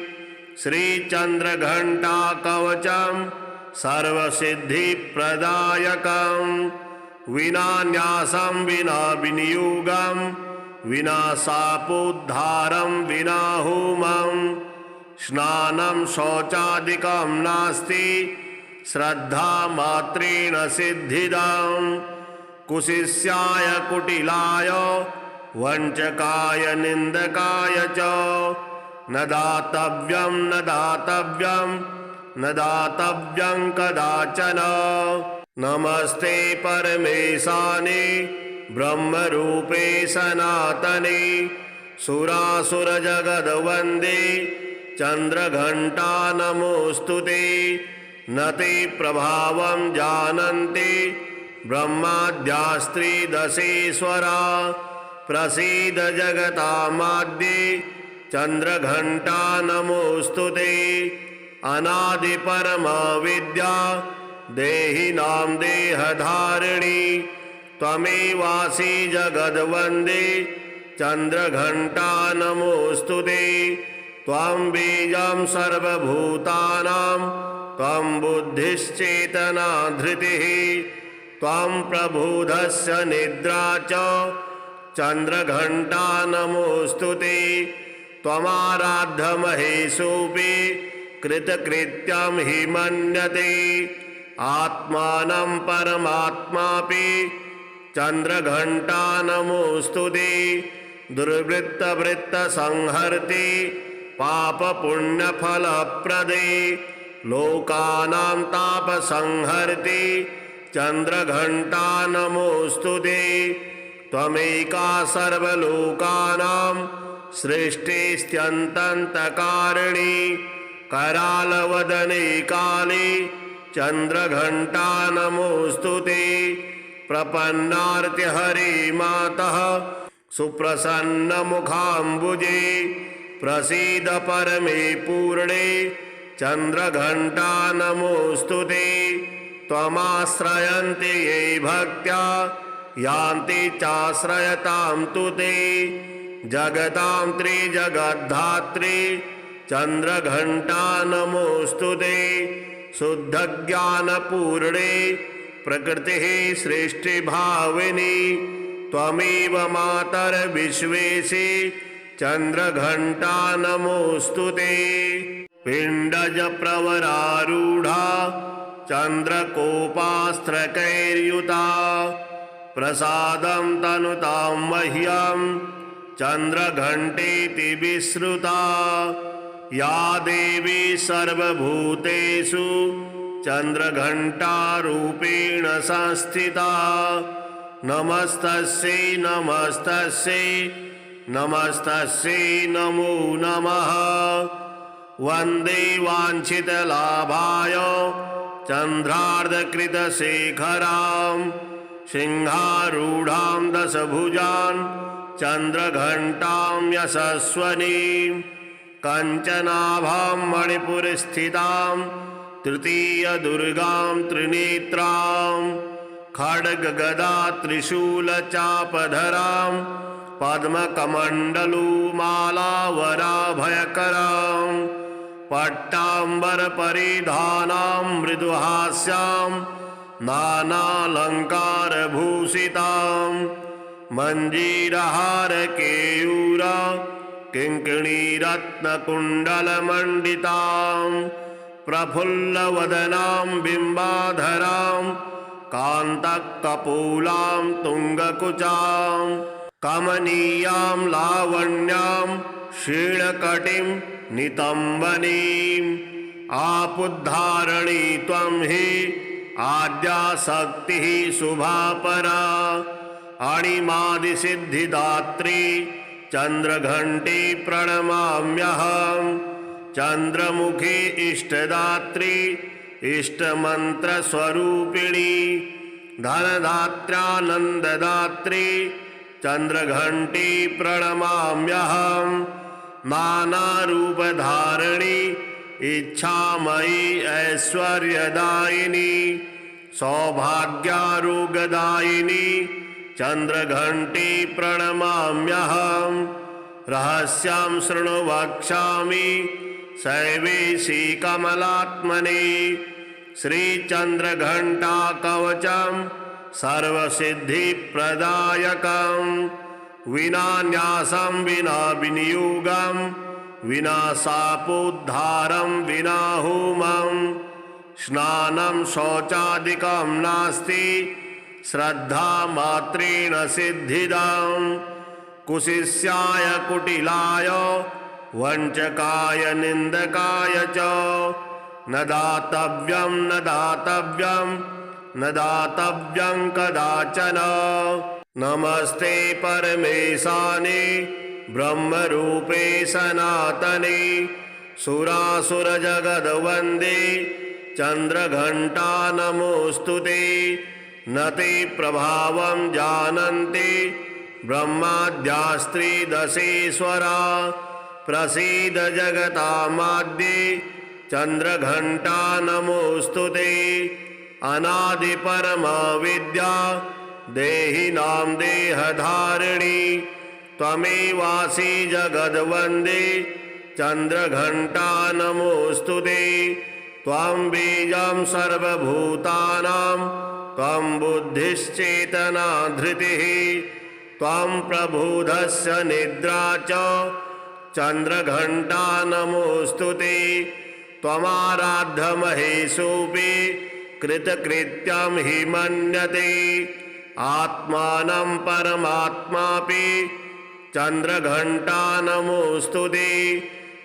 Speaker 1: श्रीचन्द्रघण्टा कवचं सर्वसिद्धिप्रदायकं। विना न्यासं विना विनियोगं विना शापोद्धारं विना होमं। स्नानं शौचादिकं नास्ति श्रद्धामात्रेण सिद्धिदम्। कुशिष्याय कुटिलाय वञ्चकाय निन्दकाय च न दातव्यं न दातव्यं न दातव्यं कदाचन। नमस्ते परमेशाने ब्रह्मरूपे सनातने। सुरासुरजगद्वन्दे चन्द्रघण्टा नमोऽस्तु ते। न ते प्रभावं जानन्ति ब्रह्माद्यास्त्रिदशेश्वरा। प्रसीद जगतामाद्ये चन्द्रघण्टा नमोऽस्तु ते। अनादिपरमविद्या देहिनां देहधारिणी त्वमेवासि जगद्वन्दे चन्द्रघण्टा नमोऽस्तु ते। त्वं बीजं सर्वभूतानां त्वं बुद्धिश्चेतना धृतिः। त्वं प्रबोधस्य निद्रा च चन्द्रघण्टा नमोऽस्तु ते। त्वमाराध्यमहेशोऽपि कृतकृत्यं हि मन्यते। आत्मानं परमात्मापि चन्द्रघण्टा नमोऽस्तु ते। दुर्वृत्तवृत्तसंहर्ते पापपुण्यफलप्रदे लोकानां तापसंहर्ते चन्द्रघण्टा नमोऽस्तु ते। त्वमेका सर्वलोकानां सृष्टिस्त्यन्तन्तकारिणी करालवदने काले चन्द्रघण्टा नमोऽस्तु ते। प्रपन्नार्तिहरे मातः सुप्रसन्नमुखाम्बुजे प्रसीद परमे पूर्णे चन्द्रघण्टा नमोऽस्तु ते। त्वमाश्रयन्ति ये भक्त्या यान्ति चाश्रयतां तु ते। जगतां त्रिजगद्धात्री चन्द्रघण्टा नमोऽस्तु ते। शुद्धज्ञानपूर्णे प्रकृतिः सृष्टिभाविनी त्वमेव मातर्विश्वेशे चन्द्रघण्टा नमोऽस्तु ते। पिण्डज प्रवरारूढा चन्द्रकोपास्त्रकैर्युता प्रसादं तनुतां मह्यं चन्द्रघण्टेति विश्रुता। या देवी सर्वभूतेषु चन्द्रघण्टारूपेण संस्थिता। नमस्तस्यै नमस्तस्यै नमस्तस्यै नमो नमः। वन्दे वाञ्छितलाभाय चन्द्रार्धकृतशेखरां सिंहारूढां दशभुजां चन्द्रघण्टां यशस्वनीं। कञ्चनाभां मणिपुरस्थितां तृतीयदुर्गां त्रिनेत्रां। खड्गगदा त्रिशूलचापधरां पद्मकमण्डलुमालावराभयकरां। पट्टाम्बरपरिधानां मृदुहास्यां नानालङ्कारभूषितां। मञ्जीरहारकेयूरा किङ्किणीरत्नकुण्डलमण्डितां। प्रफुल्लवदनां बिम्बाधरां कान्तकपोलां तुङ्गकुचां। कमनीयां लावण्यां क्षीणकटिं नितम्बनीम्। आपुद्धारणी त्वं हि आद्याशक्तिः शुभापरा। अणिमादिसिद्धिदात्री चन्द्रघण्टे प्रणमाम्यहम्। चन्द्रमुखी इष्टदात्री इष्टमन्त्रस्वरूपिणी। धनदात्र्यानन्ददात्री चन्द्रघण्टे प्रणमाम्यहम्। नानारूपधारिणी इच्छामयी ऐश्वर्यदायिनी। सौभाग्यारोग्यदायिनी चन्द्रघण्टे प्रणमाम्यहम्। रहस्यं शृणु वक्ष्यामि शैवेशी कमलात्मने। श्रीचन्द्रघण्टा कवचं सर्वसिद्धिप्रदायकं। विना न्यासं विना विनियोगं विना शापोद्धारं विना होमं। स्नानं शौचादिकं नास्ति श्रद्धामात्रेण सिद्धिदं। कुशिष्याय कुटिलाय वञ्चकाय निन्दकाय च न दातव्यं न दातव्यं न दातव्यं कदाचन। नमस्ते परमेशाने ब्रह्मरूपे सनातने। सुरासुरजगद्वन्दे चन्द्रघण्टा नमोऽस्तु ते। न ते प्रभावं जानन्ति ब्रह्माद्यास्त्रिदशेश्वरा। प्रसीद जगतामाद्ये चन्द्रघण्टा नमोऽस्तु ते। अनादिपरमविद्या देहिनां देहधारिणी त्वमेवासि जगद्वन्दे चन्द्रघण्टा नमोऽस्तु ते। त्वं बीजं सर्वभूतानां त्वं बुद्धिश्चेतना धृतिः। त्वं प्रबोधस्य निद्रा च चन्द्रघण्टा नमोऽस्तु ते। त्वमाराध्यमहेशोऽपि कृतकृत्यं हि मन्यते। आत्मानं परमात्मापि चन्द्रघण्टा नमोऽस्तु ते।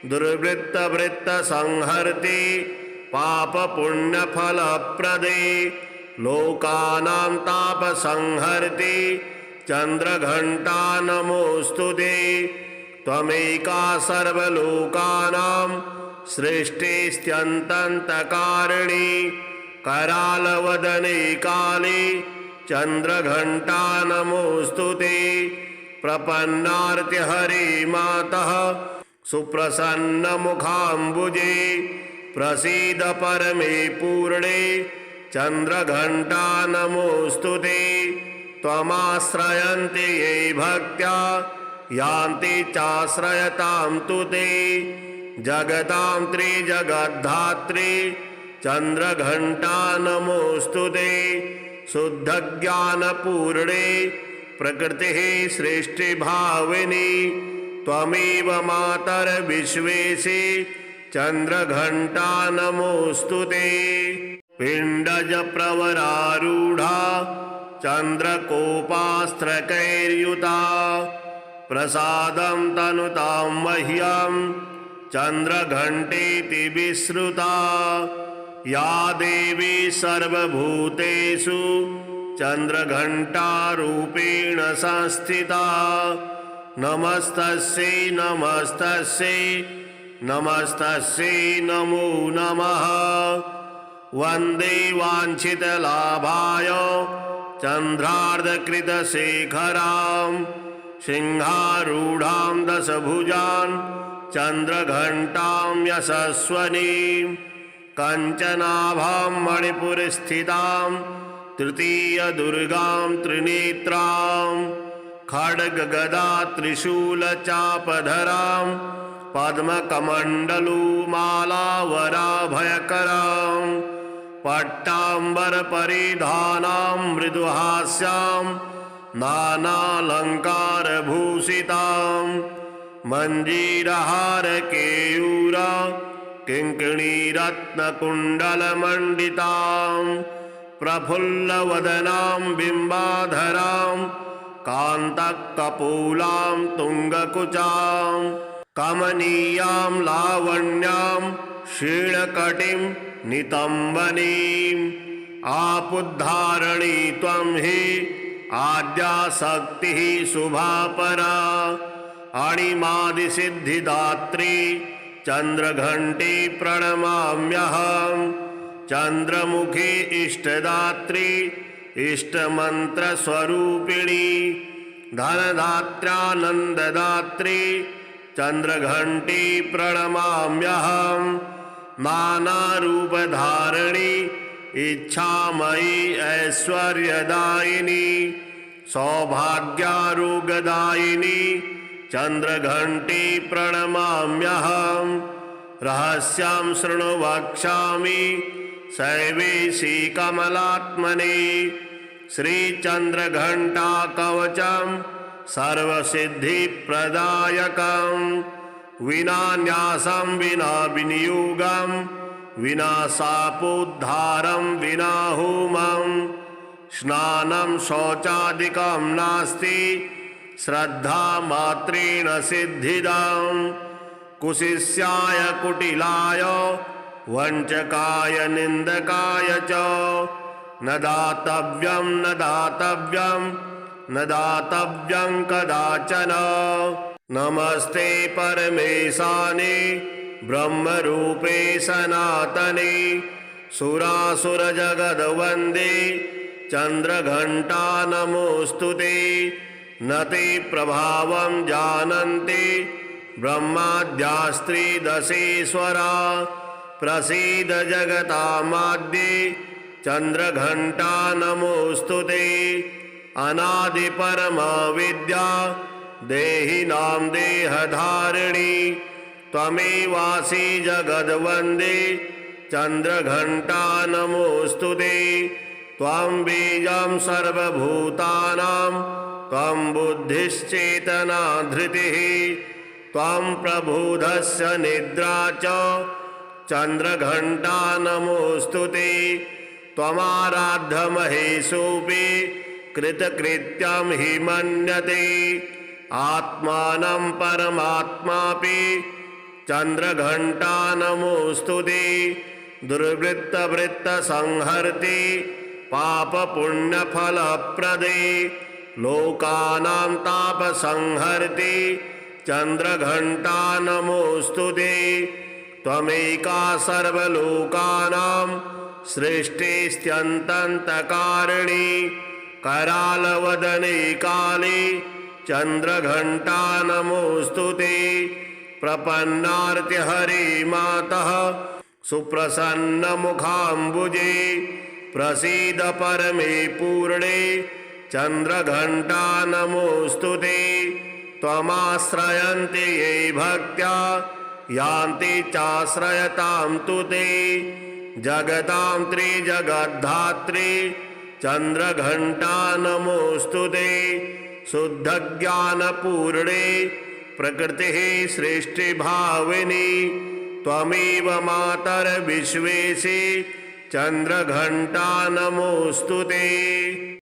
Speaker 1: दुर्वृत्तवृत्तसंहर्ति पापपुण्यफलप्रदे लोकानां तापसंहर्ति चन्द्रघण्टा नमोऽस्तु ते। त्वमेका सर्वलोकानां सृष्टिस्त्यन्तन्तकारिणी करालवदने काले चन्द्रघण्टा नमोऽस्तु ते प्रपन्नार्त्यहरे मातः सुप्रसन्नमुखाम्बुजे प्रसीद परमे पूर्णे चन्द्रघण्टा नमोऽस्तु ते त्वमाश्रयन्ति ये भक्त्या यान्ति चाश्रयतां तु ते जगतां त्रिजगद्धात्री चन्द्रघण्टा नमोऽस्तु ते शुद्धज्ञानपूर्णे प्रकृतिः सृष्टिभाविनी त्वमेव मातर्विश्वेशे चन्द्रघण्टा नमोऽस्तु ते पिण्डज प्रवरारूढा चन्द्रकोपास्त्रकैर्युता प्रसादं तनुतां मह्यं चन्द्रघण्टेति विश्रुता या देवी सर्वभूतेषु चन्द्रघण्टारूपेण संस्थिता नमस्तस्यै नमस्तस्यै नमस्तस्यै नमो नमः वन्दे वाञ्छितलाभाय चन्द्रार्धकृतशेखरां सिंहारूढां दशभुजां चन्द्रघण्टां यशस्वनीं कञ्चनाभां मणिपुरस्थितां तृतीयदुर्गां त्रिनेत्रां खड्गगदा त्रिशूलचापधरां पद्मकमण्डलुमालावराभयकरां पट्टाम्बरपरिधानां मृदुहास्यां नानालङ्कारभूषितां मञ्जीरहारकेयूर किङ्किणीरत्नकुण्डलमण्डितां प्रफुल्लवदनां बिम्बाधरां कान्तकपोलां तुङ्गकुचां कमनीयां लावण्यां क्षीणकटिं नितम्बनीम् आपुद्धारणी त्वं हि आद्याशक्तिः शुभापरा अणिमादिसिद्धिदात्री चन्द्रघण्टे प्रणमाम्यहं चन्द्रमुखी इष्टदात्री इष्टमन्त्रस्वरूपिणी धनदात्र्यानन्ददात्री चन्द्रघण्टे प्रणमाम्यहं नानारूपधारिणी इच्छामयी ऐश्वर्यदायिनी सौभाग्यारोग्यदायिनी चन्द्रघण्टे प्रणमाम्यहं रहस्यं शृणु वक्ष्यामि शैवेशी कमलात्मने श्रीचन्द्रघण्टा कवचं सर्वसिद्धिप्रदायकं विना न्यासं विना विनियोगं विना शापोद्धारं विना होमं स्नानं शौचादिकं नास्ति श्रद्धामात्रेण सिद्धिदं कुशिष्याय कुटिलाय वञ्चकाय निन्दकाय च न दातव्यं न दातव्यं न दातव्यं कदाचन नमस्ते परमेशाने ब्रह्मरूपे सनातने सुरासुरजगद्वन्दे चन्द्रघण्टा नमोऽस्तु ते न ते प्रभावं जानन्ति ब्रह्माद्यास्त्रिदशेश्वरा प्रसीद जगतामाद्ये चन्द्रघण्टा नमोऽस्तु ते अनादिपरमविद्या देहिनां देहधारिणी त्वमेवासि जगद्वन्दे चन्द्रघण्टा नमोऽस्तु ते त्वं बीजं सर्वभूतानां त्वं बुद्धिश्चेतना धृतिः त्वं प्रबोधस्य निद्रा च चन्द्रघण्टा नमोऽस्तु ते त्वमाराध्यमहेशोऽपि कृतकृत्यं हि मन्यते आत्मानं परमात्मापि चन्द्रघण्टा नमोऽस्तु ते दुर्वृत्तवृत्तसंहर्ति पापपुण्यफलप्रदे लोकानां तापसंहर्ति चन्द्रघण्टा नमोऽस्तु ते त्वमेका सर्वलोकानां सृष्टिस्त्यन्तन्तकारिणी करालवदने काले चन्द्रघण्टा नमोऽस्तु ते प्रपन्नार्त्यहरे मातः सुप्रसन्नमुखाम्बुजे प्रसीद परमे पूर्णे चन्द्रघण्टा नमोऽस्तु ते त्वमाश्रयन्ति ये भक्त्या यान्ति चाश्रयतां तु ते जगतां त्रिजगद्धात्री चन्द्रघण्टा नमोऽस्तु ते शुद्धज्ञानपूर्णे प्रकृतिः सृष्टिभाविनी त्वमेव मातर्विश्वेशे चन्द्रघण्टा नमोऽस्तु ते।